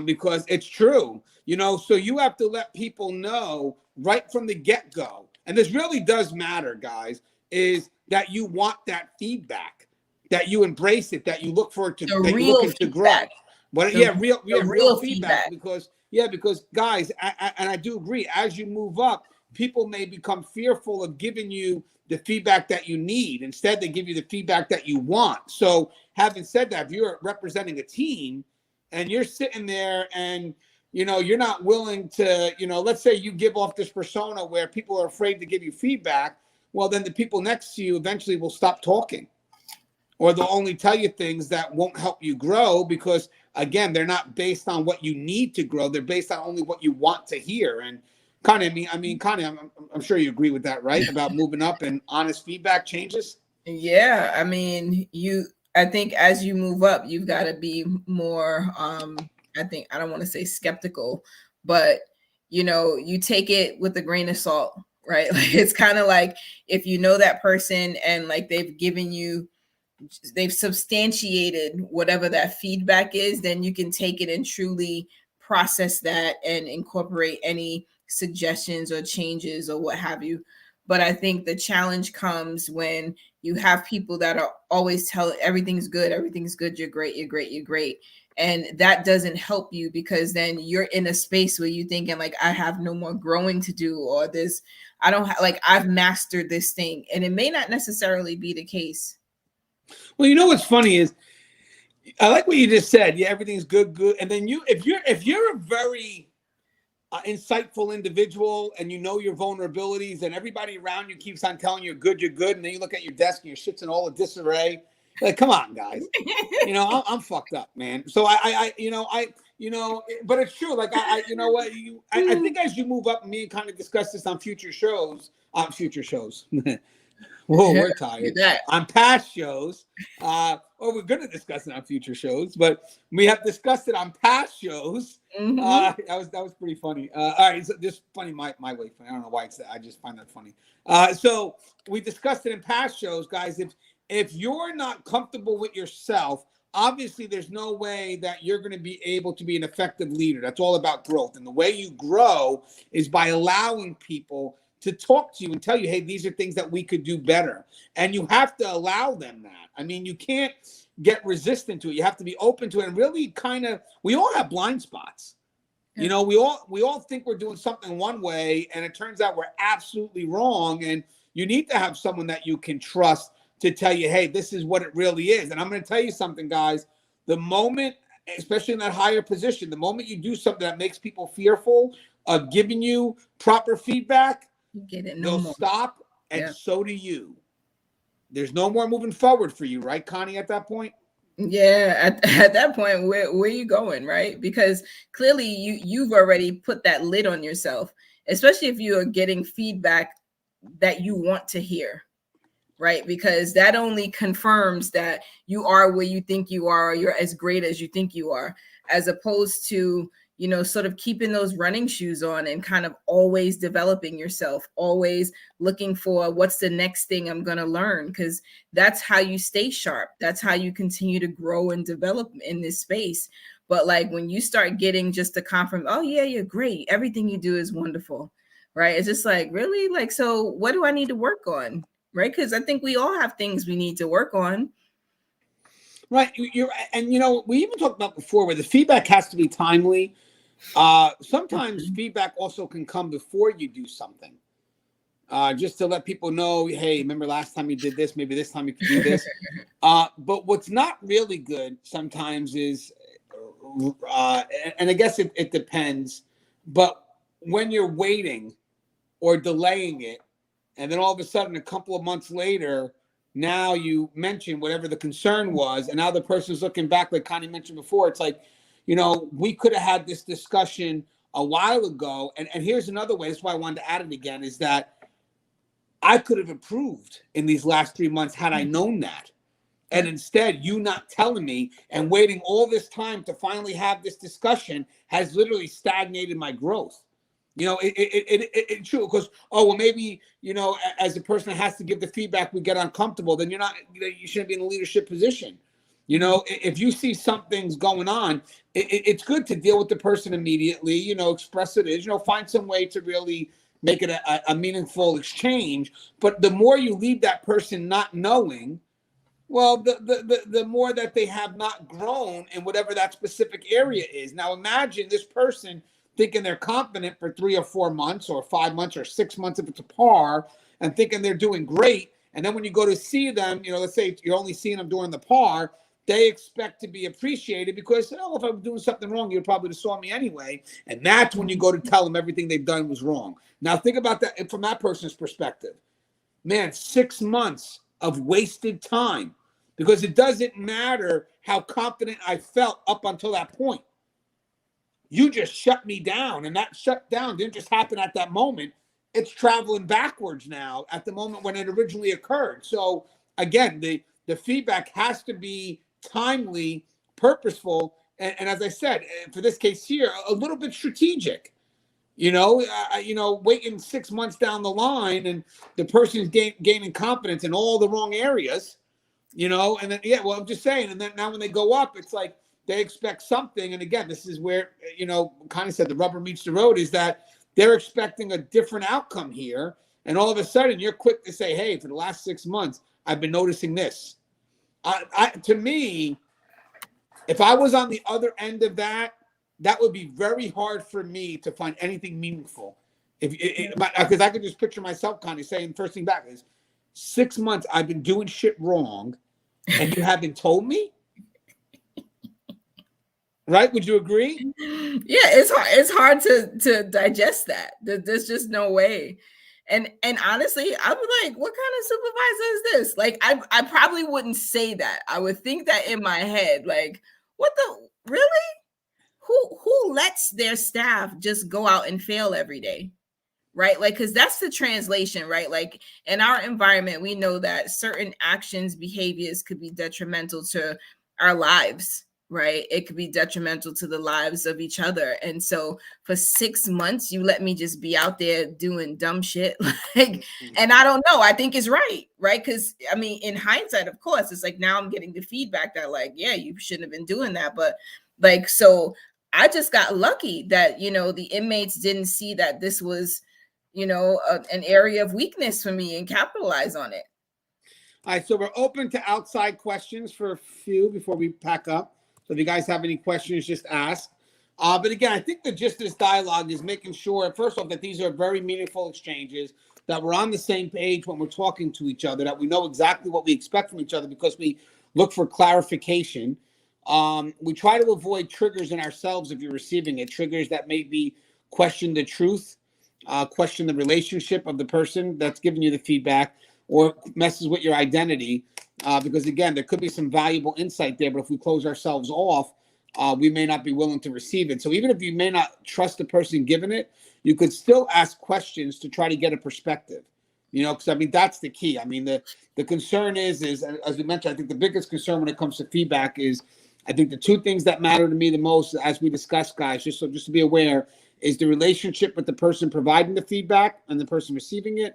because it's true, so you have to let people know right from the get-go. And this really does matter, guys, is that you want that feedback, that you embrace it, that you look for it to, that you're looking to grow. But real feedback, because guys, and I do agree, as you move up, people may become fearful of giving you the feedback that you need. Instead, they give you the feedback that you want. So having said that, if you're representing a team and you're sitting there and you're not willing to, let's say you give off this persona where people are afraid to give you feedback, well, then the people next to you eventually will stop talking, or they'll only tell you things that won't help you grow, because again, they're not based on what you need to grow. They're based on only what you want to hear. And Connie, Connie, I'm sure you agree with that, right? About moving up and honest feedback changes. Yeah. I mean, I think as you move up, you've got to be more, I think, I don't want to say skeptical, but you take it with a grain of salt, right? Like, it's kind of like, if you know that person and like they've substantiated whatever that feedback is, then you can take it and truly process that and incorporate any suggestions or changes or what have you. But I think the challenge comes when you have people that are always telling everything's good, you're great, you're great, you're great. And that doesn't help you, because then you're in a space where you're thinking like, I have no more growing to do, or this, I don't have, like, I've mastered this thing. And it may not necessarily be the case. Well, you know what's funny is, I like what you just said. Yeah, everything's good. And then if you're a very insightful individual and you know your vulnerabilities, and everybody around you keeps on telling you you're good, and then you look at your desk and your shit's in all the disarray. Like, come on, guys. I'm fucked up, man. So but it's true. Like, you know what? I think as you move up, me and kind of discuss this on future shows. Whoa, we're tired. On past shows, we're going to discuss it on future shows, but we have discussed it on past shows. That was pretty funny. All right, so this funny my way. I don't know why it's that. I just find that funny. So we discussed it in past shows, guys. If you're not comfortable with yourself, obviously there's no way that you're going to be able to be an effective leader. That's all about growth, and the way you grow is by allowing people to talk to you and tell you, hey, these are things that we could do better. And you have to allow them that. I mean, you can't get resistant to it. You have to be open to it. And really we all have blind spots. We all think we're doing something one way, and it turns out we're absolutely wrong. And you need to have someone that you can trust to tell you, hey, this is what it really is. And I'm going to tell you something, guys. The moment, especially in that higher position, the moment you do something that makes people fearful of giving you proper feedback, you get it. They'll stop, and so do you. There's no more moving forward for you, right, Connie, at that point? Yeah, at that point, where are you going, right? Because clearly you've already put that lid on yourself, especially if you are getting feedback that you want to hear, right? Because that only confirms that you are where you think you are, or you're as great as you think you are, as opposed to sort of keeping those running shoes on and kind of always developing yourself, always looking for what's the next thing I'm going to learn, because that's how you stay sharp. That's how you continue to grow and develop in this space. But like when you start getting just a compliment, oh yeah, you're great, everything you do is wonderful, right? It's just like, really? Like, so what do I need to work on, right? Because I think we all have things we need to work on. Right. And we even talked about before where the feedback has to be timely. Sometimes feedback also can come before you do something, just to let people know, hey, remember last time you did this, maybe this time you can do this. But what's not really good sometimes is, and I guess it depends, but when you're waiting or delaying it, and then all of a sudden a couple of months later, now you mention whatever the concern was, and now the person's looking back, like Connie mentioned before, it's like, we could have had this discussion a while ago. And here's another way. That's why I wanted to add it again, is that I could have improved in these last 3 months had I known that. And instead, you not telling me and waiting all this time to finally have this discussion has literally stagnated my growth. It's true, because, maybe, as a person that has to give the feedback, we get uncomfortable, then you shouldn't be in a leadership position. If you see something's going on, it's good to deal with the person immediately, express it is, find some way to really make it a meaningful exchange. But the more you leave that person not knowing, well, the more that they have not grown in whatever that specific area is. Now, imagine this person thinking they're confident for 3 or 4 months or 5 months or 6 months if it's a par, and thinking they're doing great. And then when you go to see them, let's say you're only seeing them during the par, they expect to be appreciated because, if I'm doing something wrong, you'd probably have saw me anyway. And that's when you go to tell them everything they've done was wrong. Now, think about that from that person's perspective. Man, 6 months of wasted time, because it doesn't matter how confident I felt up until that point. You just shut me down, and that shut down didn't just happen at that moment. It's traveling backwards now at the moment when it originally occurred. So, again, the feedback has to be timely, purposeful, and as I said, for this case here, a little bit strategic. Waiting 6 months down the line, and the person's gaining confidence in all the wrong areas, and then I'm just saying, and then now when they go up, it's like they expect something, and again, this is where kind of said the rubber meets the road, is that they're expecting a different outcome here, and all of a sudden you're quick to say, hey, for the last 6 months, I've been noticing this. To me, If I was on the other end of that, that would be very hard for me to find anything meaningful. Because I could just picture myself, Connie, saying first thing back is 6 months I've been doing shit wrong, and you haven't told me. Right? Would you agree? Yeah, it's hard to digest that. There's just no way. And honestly, I was like, what kind of supervisor is this? Like, I probably wouldn't say that. I would think that in my head, like, what the really? Who lets their staff just go out and fail every day? Right? Like, because that's the translation, right? Like in our environment, we know that certain actions, behaviors could be detrimental to our lives, right? It could be detrimental to the lives of each other. And so for 6 months, you let me just be out there doing dumb shit. Like, and I don't know, I think it's right? Because I mean, in hindsight, of course, it's like now I'm getting the feedback that like, yeah, you shouldn't have been doing that. But like, so I just got lucky that, the inmates didn't see that this was, an area of weakness for me and capitalize on it. All right, so we're open to outside questions for a few before we pack up. So if you guys have any questions, just ask. But again, I think the gist of this dialogue is making sure, first off, that these are very meaningful exchanges, that we're on the same page when we're talking to each other, that we know exactly what we expect from each other because we look for clarification. We try to avoid triggers in ourselves if you're receiving it, triggers that maybe question the truth, question the relationship of the person that's giving you the feedback, or messes with your identity. Because again, there could be some valuable insight there, but if we close ourselves off, we may not be willing to receive it. So even if you may not trust the person giving it, you could still ask questions to try to get a perspective. Because I mean, that's the key. I mean, the concern is as we mentioned, I think the biggest concern when it comes to feedback is, I think the two things that matter to me the most, as we discussed, guys, just to be aware, is the relationship with the person providing the feedback and the person receiving it,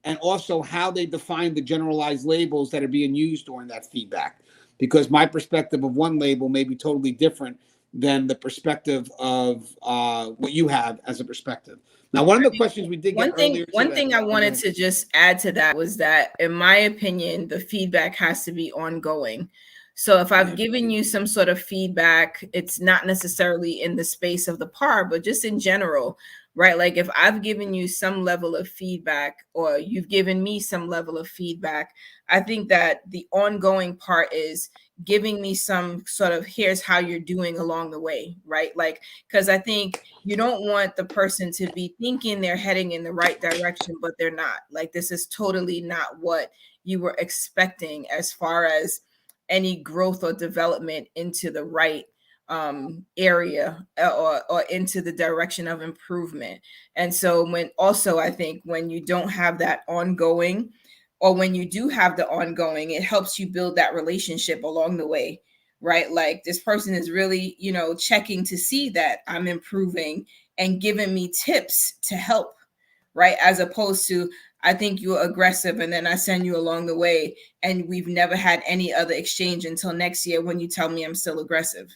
and also how they define the generalized labels that are being used during that feedback. Because my perspective of one label may be totally different than the perspective of what you have as a perspective. Now, one of the questions we did get earlier today. One thing I wanted to just add to that was that, in my opinion, the feedback has to be ongoing. So if I've given you some sort of feedback, it's not necessarily in the space of the PAR, but just in general, right? Like if I've given you some level of feedback or you've given me some level of feedback, I think that the ongoing part is giving me some sort of, here's how you're doing along the way, right? Like, because I think you don't want the person to be thinking they're heading in the right direction, but they're not. Like, this is totally not what you were expecting as far as any growth or development into the right area or into the direction of improvement. And so I think when you don't have that ongoing, or when you do have the ongoing, it helps you build that relationship along the way, right? Like this person is really, checking to see that I'm improving and giving me tips to help, right? As opposed to, I think you're aggressive and then I send you along the way and we've never had any other exchange until next year when you tell me I'm still aggressive.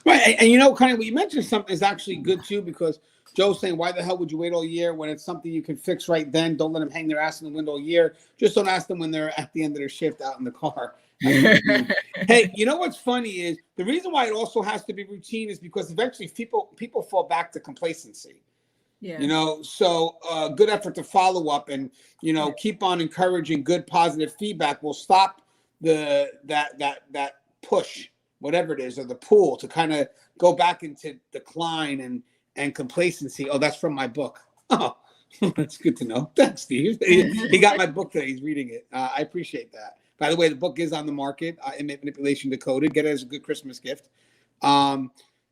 Right. And Connie, what you mentioned something is actually good too, because Joe's saying, why the hell would you wait all year when it's something you can fix right then? Don't let them hang their ass in the window all year. Just don't ask them when they're at the end of their shift out in the car. Hey, what's funny is the reason why it also has to be routine is because eventually people fall back to complacency. Yeah. So good effort to follow up and, keep on encouraging good positive feedback will stop that push, whatever it is, or the pull to kind of go back into decline and complacency. Oh, that's from my book. Oh, that's good to know. Thanks, Steve. He got my book today. He's reading it. I appreciate that. By the way, the book is on the market, Inmate Manipulation Decoded. Get it as a good Christmas gift.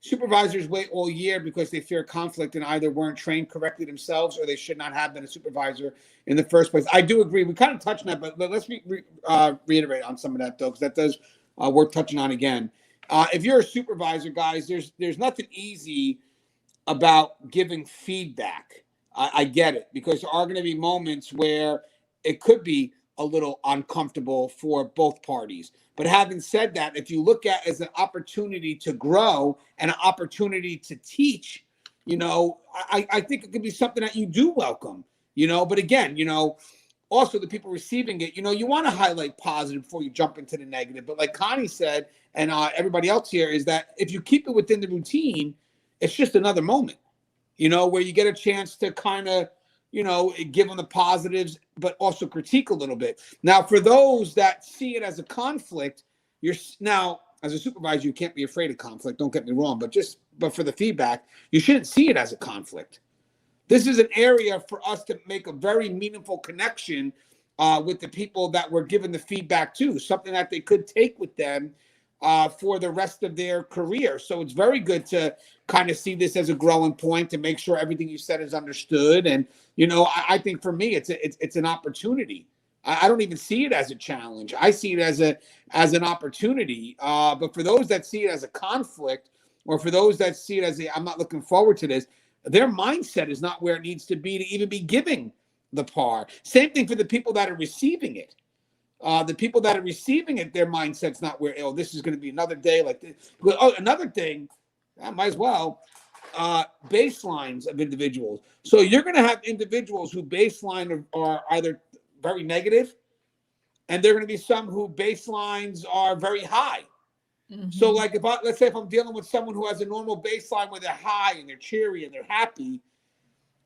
Supervisors wait all year because they fear conflict and either weren't trained correctly themselves or they should not have been a supervisor in the first place. I do agree. We kind of touched on that, but let's reiterate on some of that, though, because that does worth touching on again. If you're a supervisor, guys, there's nothing easy about giving feedback. I get it, because there are going to be moments where it could be a little uncomfortable for both parties. But having said that, if you look at it as an opportunity to grow and an opportunity to teach, I think it could be something that you do welcome, but again, also the people receiving it, you want to highlight positive before you jump into the negative. But like Connie said, and everybody else here, is that if you keep it within the routine, it's just another moment, where you get a chance to kind of, give them the positives, but also critique a little bit. Now, for those that see it as a conflict, now, as a supervisor, you can't be afraid of conflict. Don't get me wrong, but for the feedback, you shouldn't see it as a conflict. This is an area for us to make a very meaningful connection with the people that we're giving the feedback to, something that they could take with them for the rest of their career. So it's very good to kind of see this as a growing point, to make sure everything you said is understood. And, I think for me, it's an opportunity. I don't even see it as a challenge. I see it as an opportunity. But for those that see it as a conflict, or for those that see it as I'm not looking forward to this, their mindset is not where it needs to even be giving the par. Same thing for the people that are receiving it. The people that are receiving it, their mindset's not where, this is going to be another day like this. Oh, another thing, I might as well, baselines of individuals. So you're going to have individuals who baseline are either very negative, and there are going to be some who baselines are very high. Mm-hmm. So like let's say if I'm dealing with someone who has a normal baseline where they're high and they're cheery and they're happy,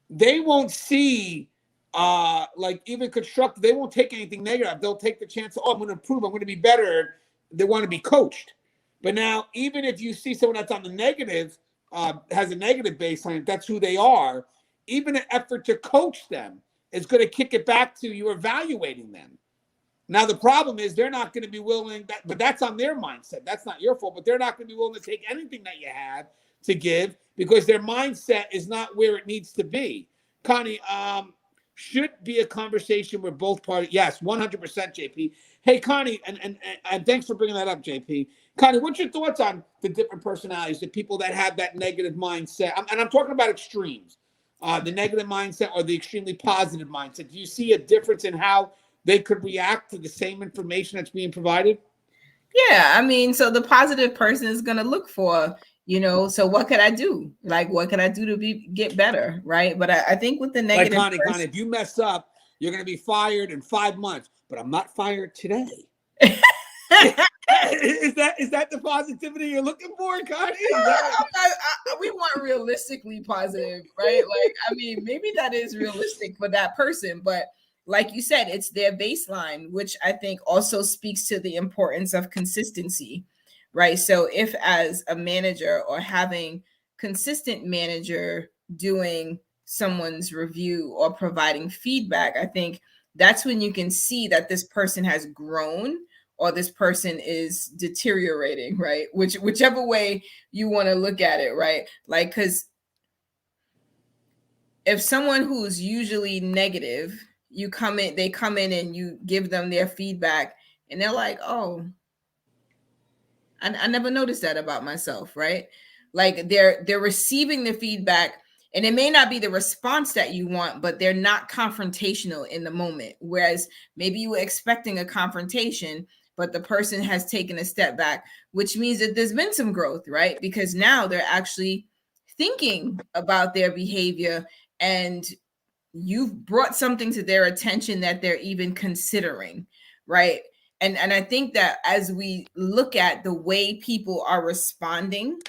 they won't see like even constructive, they won't take anything negative. They'll take the chance, I'm going to improve, I'm going to be better. They want to be coached. But now, even if you see someone that's on the negative, has a negative baseline, that's who they are, even an effort to coach them is going to kick it back to you evaluating them. Now, the problem is they're not going to be willing, but that's on their mindset. That's not your fault, but they're not going to be willing to take anything that you have to give because their mindset is not where it needs to be. Connie, should be a conversation where both parties, yes, 100% JP. Hey, Connie, and thanks for bringing that up, JP. Connie, what's your thoughts on the different personalities, the people that have that negative mindset? And I'm talking about extremes, the negative mindset or the extremely positive mindset. Do you see a difference in how they could react to the same information that's being provided? Yeah, I mean, so the positive person is going to look for, so what could I do? Like, what can I do to get better, right? But I think with the negative, like Connie, if you mess up, you're going to be fired in 5 months. But I'm not fired today. Is that the positivity you're looking for, Connie? We want realistically positive, right? Like, I mean, maybe that is realistic for that person, but like you said, it's their baseline, which I think also speaks to the importance of consistency, right? So if as a manager or having consistent manager doing someone's review or providing feedback, I think that's when you can see that this person has grown or this person is deteriorating, right? Whichever way you want to look at it, right? Like, because if someone who's usually negative, they come in and you give them their feedback and they're like, oh, I never noticed that about myself, right? Like they're receiving the feedback and it may not be the response that you want, but they're not confrontational in the moment. Whereas maybe you were expecting a confrontation, but the person has taken a step back, which means that there's been some growth, right? Because now they're actually thinking about their behavior and you've brought something to their attention that they're even considering, right? And I think that as we look at the way people are responding,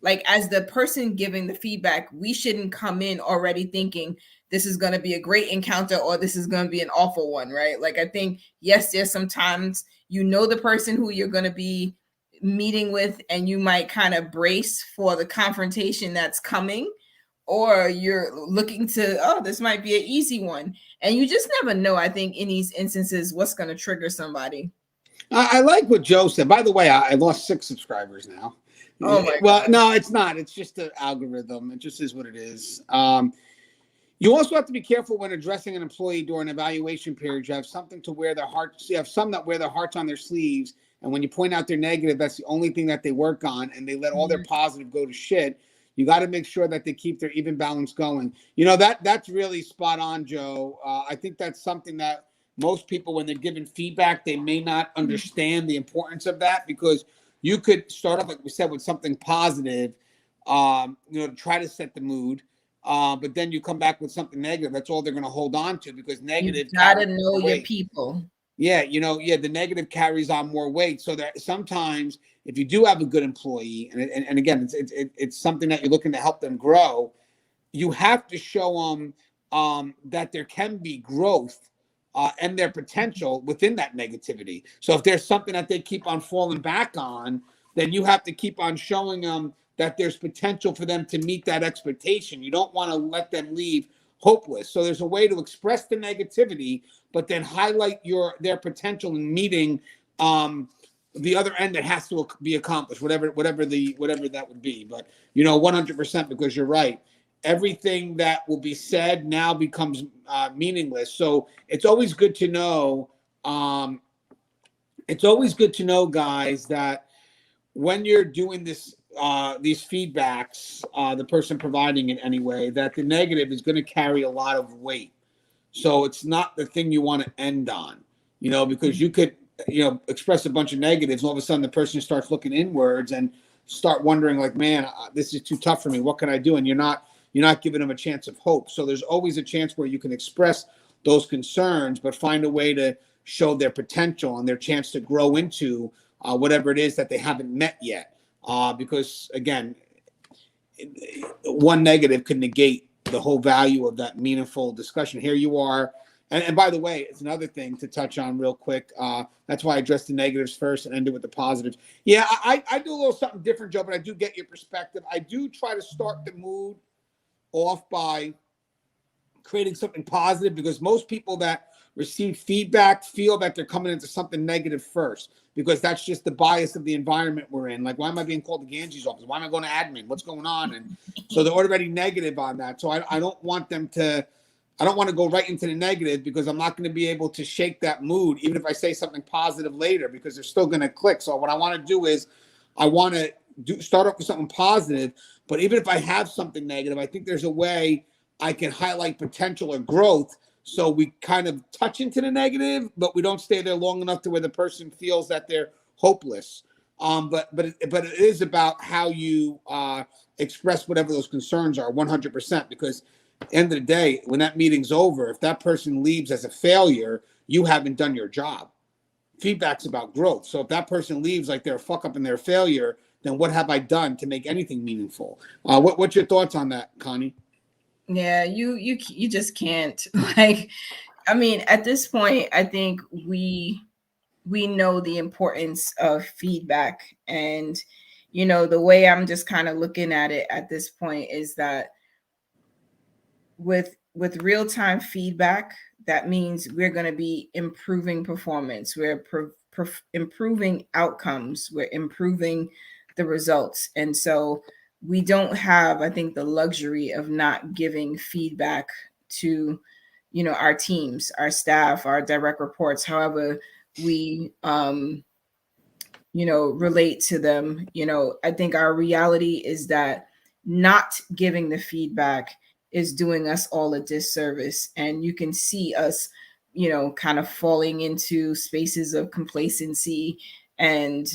like as the person giving the feedback, we shouldn't come in already thinking this is going to be a great encounter or this is going to be an awful one, right? Like I think, yes, there's sometimes the person who you're going to be meeting with and you might kind of brace for the confrontation that's coming, or you're looking to, this might be an easy one. And you just never know, I think, in these instances, what's going to trigger somebody. I like what Joe said. By the way, I lost 6 subscribers now. Oh my God. Well, no, it's not. It's just an algorithm. It just is what it is. You also have to be careful when addressing an employee during evaluation period. You have something to wear their hearts. You have some that wear their hearts on their sleeves. And when you point out their negative, that's the only thing that they work on. And they let all their positive go to shit. You got to make sure that they keep their even balance going. That's really spot on, Joe. I think that's something that most people, when they're given feedback, they may not understand the importance of that, because you could start off, like we said, with something positive, to try to set the mood. but then you come back with something negative. That's all they're going to hold on to, because You negative gotta carries know more your weight. people. Yeah, the negative carries on more weight. So that sometimes if you do have a good employee, and again, it's something that you're looking to help them grow, you have to show them that there can be growth and their potential within that negativity. So if there's something that they keep on falling back on, then you have to keep on showing them that there's potential for them to meet that expectation. You don't want to let them leave hopeless. So there's a way to express the negativity, but then highlight their potential in meeting the other end that has to be accomplished, whatever that would be. But 100%, because you're right. Everything that will be said now becomes meaningless. So it's always good to know. It's always good to know, guys, that when you're doing these feedbacks, the person providing it anyway, that the negative is going to carry a lot of weight. So it's not the thing you want to end on, because you could, express a bunch of negatives. And all of a sudden, the person starts looking inwards and start wondering, like, man, this is too tough for me. What can I do? And you're not giving them a chance of hope. So there's always a chance where you can express those concerns, but find a way to show their potential and their chance to grow into whatever it is that they haven't met yet. Because again, one negative can negate the whole value of that meaningful discussion. Here you are. And by the way, it's another thing to touch on real quick. That's why I addressed the negatives first and ended with the positives. Yeah, I do a little something different, Joe, but I do get your perspective. I do try to start the mood off by creating something positive, because most people that receive feedback feel that they're coming into something negative first, because that's just the bias of the environment we're in. Like, why am I being called to Gangi's office? Why am I going to admin? What's going on? And so they're already negative on that. So I don't want them to, I don't want to go right into the negative, because I'm not going to be able to shake that mood, even if I say something positive later, because they're still going to click. So what I want to do is I want to start off with something positive, but even if I have something negative, I think there's a way I can highlight potential or growth. So we kind of touch into the negative, but we don't stay there long enough to where the person feels that they're hopeless. But it is about how you express whatever those concerns are, 100%. Because at the end of the day, when that meeting's over, if that person leaves as a failure, you haven't done your job. Feedback's about growth. So if that person leaves like they're a fuck up and they're a failure, then what have I done to make anything meaningful? What's your thoughts on that, Connie? Yeah, you just can't. Like, I mean, at this point, I think we know the importance of feedback. And the way I'm just kind of looking at it at this point is that with real-time feedback, that means we're going to be improving performance, we're improving outcomes, we're improving the results. And so we don't have, I think, the luxury of not giving feedback to our teams, our staff, our direct reports, however we relate to them. I think our reality is that not giving the feedback is doing us all a disservice. And you can see us kind of falling into spaces of complacency and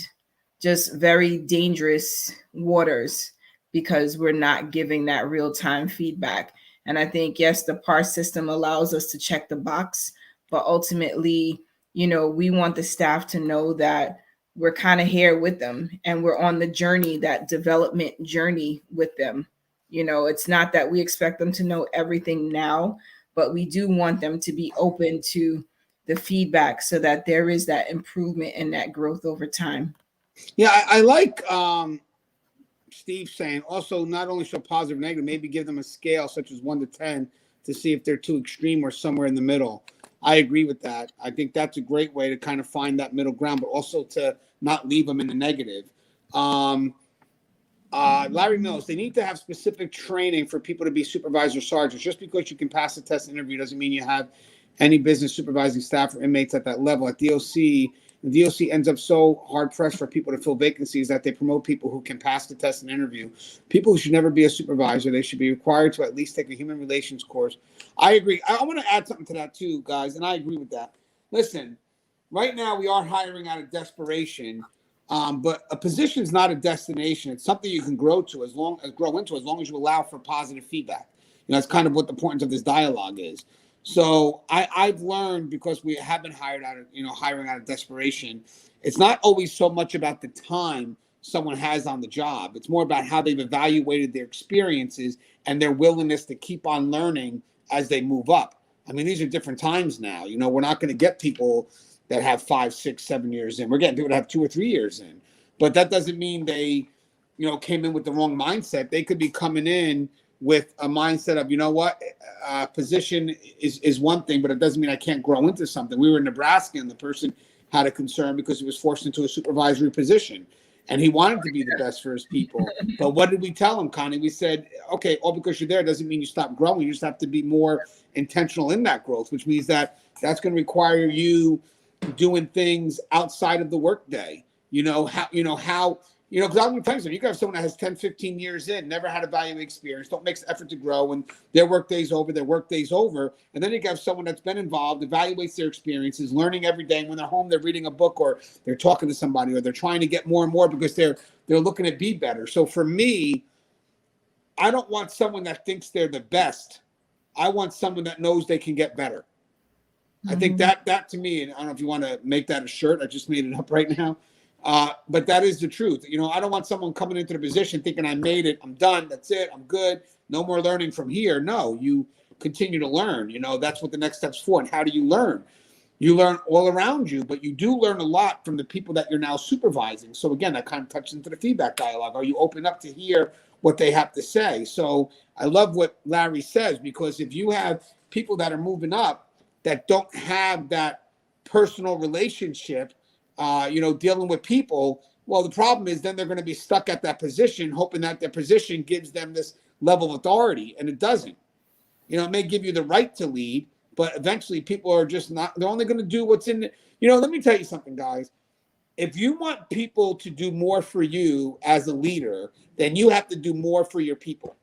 just very dangerous waters, because we're not giving that real-time feedback. And I think, yes, the PAR system allows us to check the box, but ultimately, we want the staff to know that we're kind of here with them and we're on the journey, that development journey with them. It's not that we expect them to know everything now, but we do want them to be open to the feedback so that there is that improvement and that growth over time. Yeah, I like Steve saying also not only show positive, negative, maybe give them a scale such as 1 to 10 to see if they're too extreme or somewhere in the middle. I agree with that. I think that's a great way to kind of find that middle ground, but also to not leave them in the negative. Larry Mills, they need to have specific training for people to be supervisor sergeants. Just because you can pass the test interview doesn't mean you have any business supervising staff or inmates at that level. At DOC, the DOC ends up so hard pressed for people to fill vacancies that they promote people who can pass the test and interview. People who should never be a supervisor, they should be required to at least take a human relations course. I agree. I want to add something to that too, guys, and I agree with that. Listen, right now we are hiring out of desperation, but a position is not a destination. It's something you can grow into as long as you allow for positive feedback. that's kind of what the importance of this dialogue is. So I've learned, because we have been hiring out of desperation, it's not always so much about the time someone has on the job. It's more about how they've evaluated their experiences and their willingness to keep on learning as they move up. I mean, these are different times now. We're not going to get people that have 5, 6, 7 years in. We're getting people that have 2 or 3 years in. But that doesn't mean they, came in with the wrong mindset. They could be coming in with a mindset of, position is one thing, but it doesn't mean I can't grow into something. We were in Nebraska, and the person had a concern because he was forced into a supervisory position, and he wanted to be the best for his people. But what did we tell him, Connie? We said, okay, all because you're there doesn't mean you stop growing. You just have to be more intentional in that growth, which means that's going to require you doing things outside of the workday. Because I'm going to tell you something. You can have someone that has 10, 15 years in, never had a value experience, don't make the effort to grow, and their workday's over. And then you can have someone that's been involved, evaluates their experiences, learning every day. And when they're home, they're reading a book, or they're talking to somebody, or they're trying to get more and more because they're looking to be better. So for me, I don't want someone that thinks they're the best. I want someone that knows they can get better. I think that to me, and I don't know if you want to make that a shirt. I just made it up right now. But that is the truth. I don't want someone coming into the position thinking I made it, I'm done, that's it, I'm good, no more learning from here. No, you continue to learn. That's what the next step's for. And how do you learn? You learn all around you, but you do learn a lot from the people that you're now supervising. So again, that kind of touches into the feedback dialogue. Are you open up to hear what they have to say? So I love what Larry says, because if you have people that are moving up that don't have that personal relationship, dealing with people, well, the problem is then they're going to be stuck at that position, hoping that their position gives them this level of authority, and it doesn't. It may give you the right to lead, but eventually people are just not, they're only going to do what's in the, let me tell you something, guys. If you want people to do more for you as a leader, then you have to do more for your people,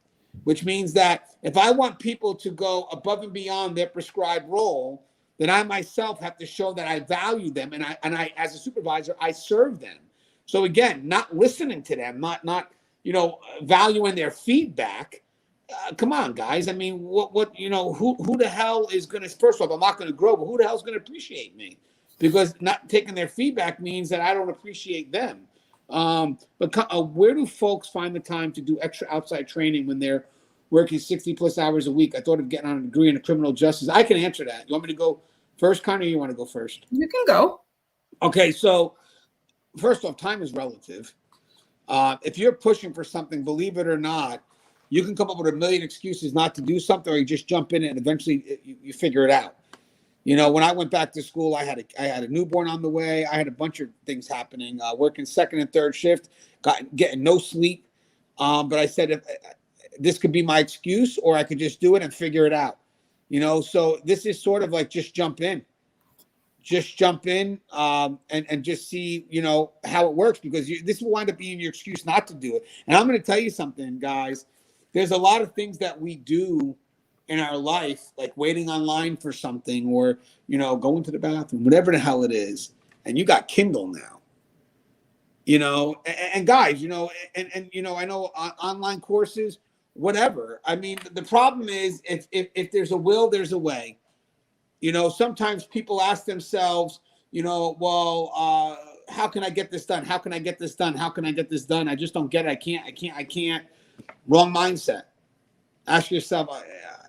which means that if I want people to go above and beyond their prescribed role, then I myself have to show that I value them, and I as a supervisor, I serve them. So again, not listening to them, not valuing their feedback. Come on, guys. I mean, who the hell is going to? First off, I'm not going to grow, but who the hell is going to appreciate me? Because not taking their feedback means that I don't appreciate them. But where do folks find the time to do extra outside training when they're working 60 plus hours a week? I thought of getting on a degree in criminal justice. I can answer that. You want me to go first, Connie, or you want to go first? You can go. Okay, so first off, time is relative. If you're pushing for something, believe it or not, you can come up with a million excuses not to do something, or you just jump in it and eventually you figure it out. When I went back to school, I had a newborn on the way. I had a bunch of things happening, working second and third shift, getting no sleep. But I said, if this could be my excuse, or I could just do it and figure it out. So this is sort of like just jump in, and just see, how it works, because this will wind up being your excuse not to do it. And I'm going to tell you something, guys. There's a lot of things that we do in our life, like waiting online for something, or, going to the bathroom, whatever the hell it is. And you got Kindle now, and guys, I know online courses, whatever. I mean, the problem is if there's a will, there's a way. Sometimes people ask themselves, well, how can I get this done? How can I get this done? How can I get this done? I just don't get it. I can't. Wrong mindset. Ask yourself,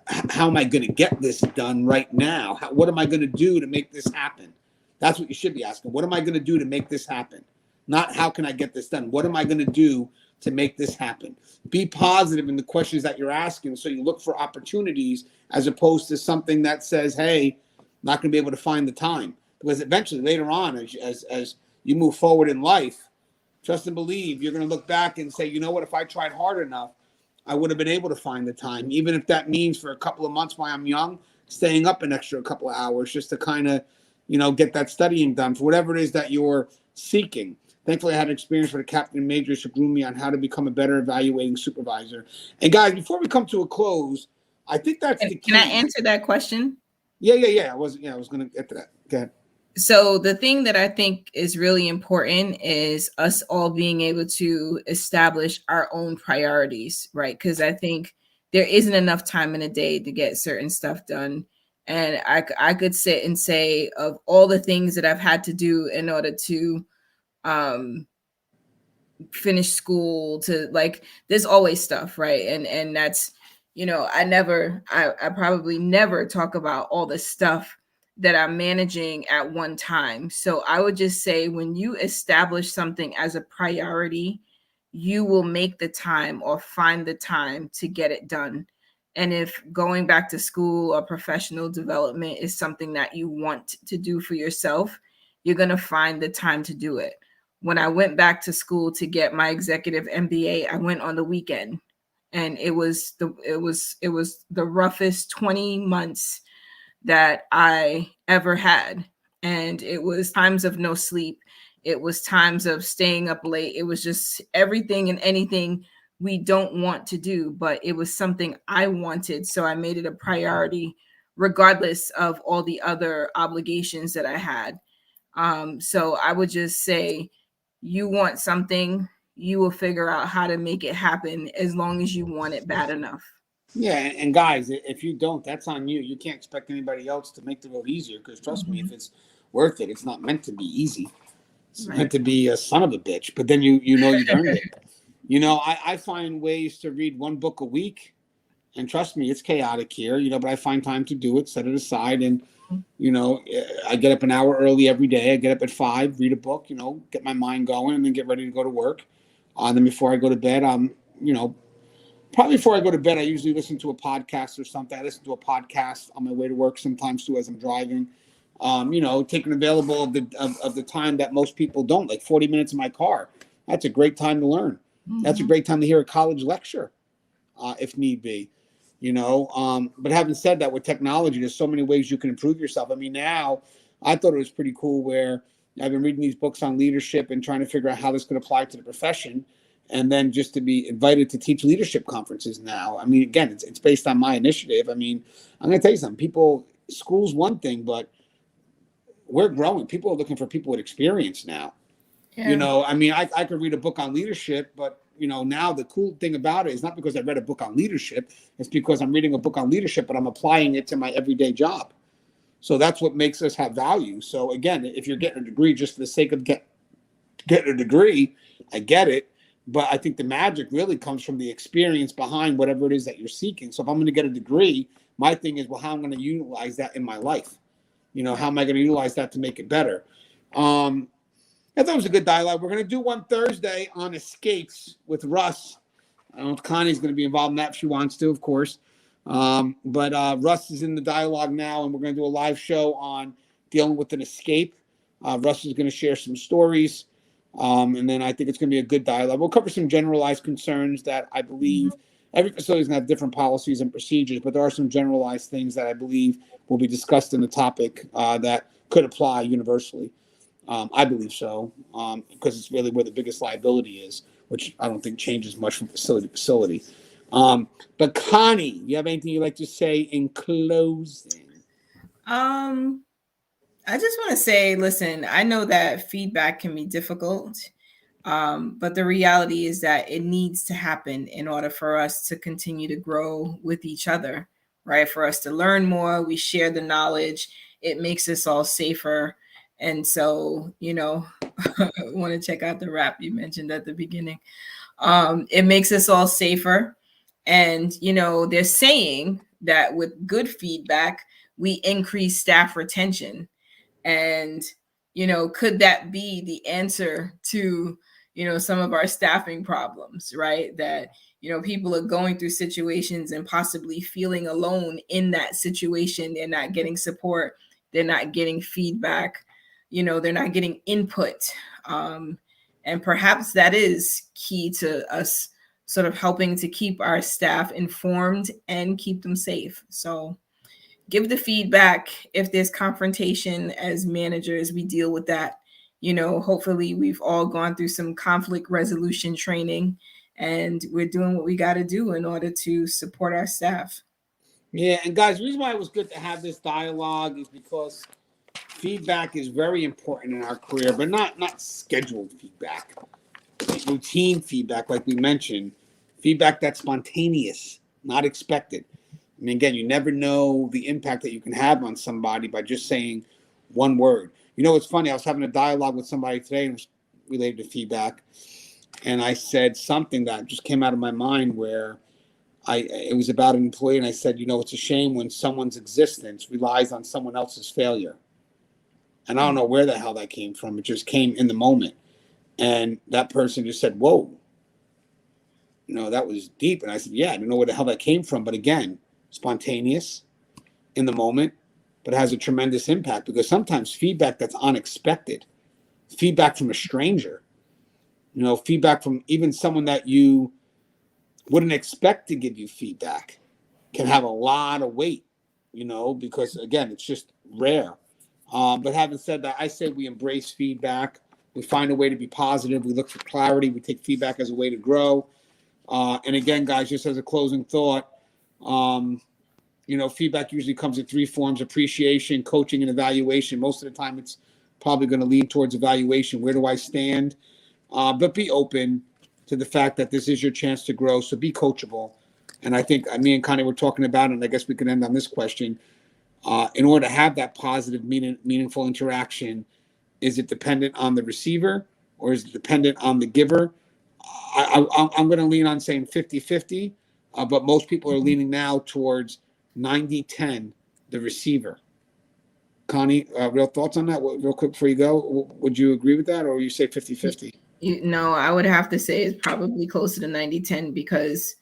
how am I going to get this done right now? What am I going to do to make this happen? That's what you should be asking. What am I going to do to make this happen? Not how can I get this done? What am I going to do to make this happen? Be positive in the questions that you're asking, so you look for opportunities, as opposed to something that says, hey, I'm not going to be able to find the time. Because eventually, later on, as you move forward in life, trust and believe, you're going to look back and say, you know what, if I tried hard enough, I would have been able to find the time, even if that means for a couple of months while I'm young, staying up an extra couple of hours just to kind of, get that studying done for whatever it is that you're seeking. Thankfully, I had experience with a captain and majors who groomed me on how to become a better evaluating supervisor. And guys, before we come to a close, I think that's the key. Can I answer that question? Yeah. I was going to get to that. Go ahead. So the thing that I think is really important is us all being able to establish our own priorities, right? Because I think there isn't enough time in a day to get certain stuff done. And I could sit and say of all the things that I've had to do in order to finish school, to like, there's always stuff, right? And that's, I probably never talk about all the stuff that I'm managing at one time. So I would just say, when you establish something as a priority, you will make the time or find the time to get it done. And if going back to school or professional development is something that you want to do for yourself, you're going to find the time to do it. When I went back to school to get my executive MBA, I went on the weekend, and it was the roughest 20 months that I ever had. And it was times of no sleep. It was times of staying up late. It was just everything and anything we don't want to do, but it was something I wanted. So I made it a priority, regardless of all the other obligations that I had. So I would just say, you want something, you will figure out how to make it happen, as long as you want it bad enough. Yeah, and guys, if you don't, that's on you. You can't expect anybody else to make the road easier, because trust me, if it's worth it, it's not meant to be easy. It's meant to be a son of a bitch, but then you know you've earned it. I find ways to read one book a week, and trust me, it's chaotic here, but I find time to do it, set it aside, and I get up an hour early every day. I get up at 5, read a book, get my mind going, and then get ready to go to work. Then before I go to bed, probably before I go to bed, I usually listen to a podcast or something. I listen to a podcast on my way to work sometimes too, as I'm driving. Taking available of the time that most people don't, like 40 minutes in my car. That's a great time to learn. That's a great time to hear a college lecture, if need be. But having said that, with technology, there's so many ways you can improve yourself. I mean, now I thought it was pretty cool where I've been reading these books on leadership and trying to figure out how this could apply to the profession. And then just to be invited to teach leadership conferences now. I mean, again, it's based on my initiative. I mean, I'm going to tell you something. School's one thing, but we're growing. People are looking for people with experience now. Yeah. I mean, I could read a book on leadership, but, now the cool thing about it is not because I read a book on leadership. It's because I'm reading a book on leadership, but I'm applying it to my everyday job. So that's what makes us have value. So again, if you're getting a degree just for the sake of getting a degree, I get it. But I think the magic really comes from the experience behind whatever it is that you're seeking. So if I'm going to get a degree, my thing is, well, how am I going to utilize that in my life? How am I going to utilize that to make it better? I thought it was a good dialogue. We're going to do one Thursday on escapes with Russ. I don't know if Connie's going to be involved in that if she wants to, of course. But Russ is in the dialogue now, and we're going to do a live show on dealing with an escape. Russ is going to share some stories. And then I think it's going to be a good dialogue. We'll cover some generalized concerns that I believe every facility is going to have different policies and procedures, but there are some generalized things that I believe will be discussed in the topic that could apply universally. I believe so, because it's really where the biggest liability is, which I don't think changes much from facility to facility. But Connie, you have anything you'd like to say in closing? I just want to say, listen, I know that feedback can be difficult, but the reality is that it needs to happen in order for us to continue to grow with each other, right? For us to learn more, we share the knowledge. It makes us all safer. And so, I want to check out the rap you mentioned at the beginning. It makes us all safer. And, they're saying that with good feedback, we increase staff retention. And, could that be the answer to, some of our staffing problems, right? That, people are going through situations and possibly feeling alone in that situation. They're not getting support. They're not getting feedback. They're not getting input. And perhaps that is key to us sort of helping to keep our staff informed and keep them safe. So give the feedback. If there's confrontation as managers, we deal with that. Hopefully we've all gone through some conflict resolution training, and we're doing what we got to do in order to support our staff. Yeah, and guys, the reason why it was good to have this dialogue is because feedback is very important in our career, but not scheduled feedback. Routine feedback, like we mentioned, feedback that's spontaneous, not expected. I mean, again, you never know the impact that you can have on somebody by just saying one word. You know, it's funny. I was having a dialogue with somebody today, and it was related to feedback, and I said something that just came out of my mind where it was about an employee, and I said, you know, it's a shame when someone's existence relies on someone else's failure. And I don't know where the hell that came from. It just came in the moment. And that person just said, whoa, you know, that was deep. And I said, yeah, I don't know where the hell that came from. But again, spontaneous in the moment, but it has a tremendous impact, because sometimes feedback that's unexpected, feedback from a stranger, you know, feedback from even someone that you wouldn't expect to give you feedback, can have a lot of weight, you know, because again, it's just rare. But having said that, I say we embrace feedback. We find a way to be positive. We look for clarity. We take feedback as a way to grow. And again, guys, just as a closing thought, you know, feedback usually comes in three forms: appreciation, coaching, and evaluation. Most of the time, it's probably going to lean towards evaluation. Where do I stand? But be open to the fact that this is your chance to grow. So be coachable. And I think me and Connie were talking about it, and I guess we can end on this question. In order to have that positive, meaningful interaction, is it dependent on the receiver or is it dependent on the giver? I'm going to lean on saying 50-50, but most people are leaning now towards 90-10, the receiver. Connie, real thoughts on that? Real quick before you go, would you agree with that, or you say 50-50? No, I would have to say it's probably closer to 90-10, because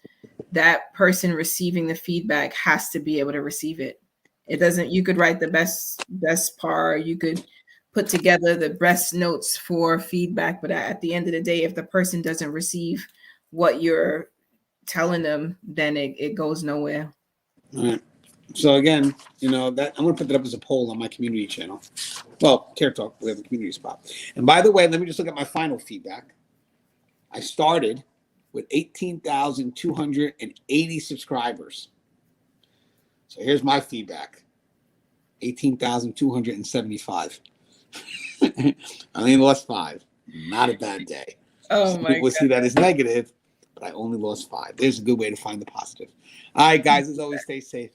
that person receiving the feedback has to be able to receive it. It doesn't, you could write the best part, you could put together the best notes for feedback, but at the end of the day, if the person doesn't receive what you're telling them, then it goes nowhere. All right. So again, you know, that I'm going to put that up as a poll on my community channel. Well, Care Talk, we have a community spot. And by the way, let me just look at my final feedback. I started with 18,280 subscribers. So here's my feedback: 18,275. I only lost 5. Not a bad day. Oh Some my people God. see that as negative, but I only lost 5. There's a good way to find the positive. All right, guys, as always, stay safe.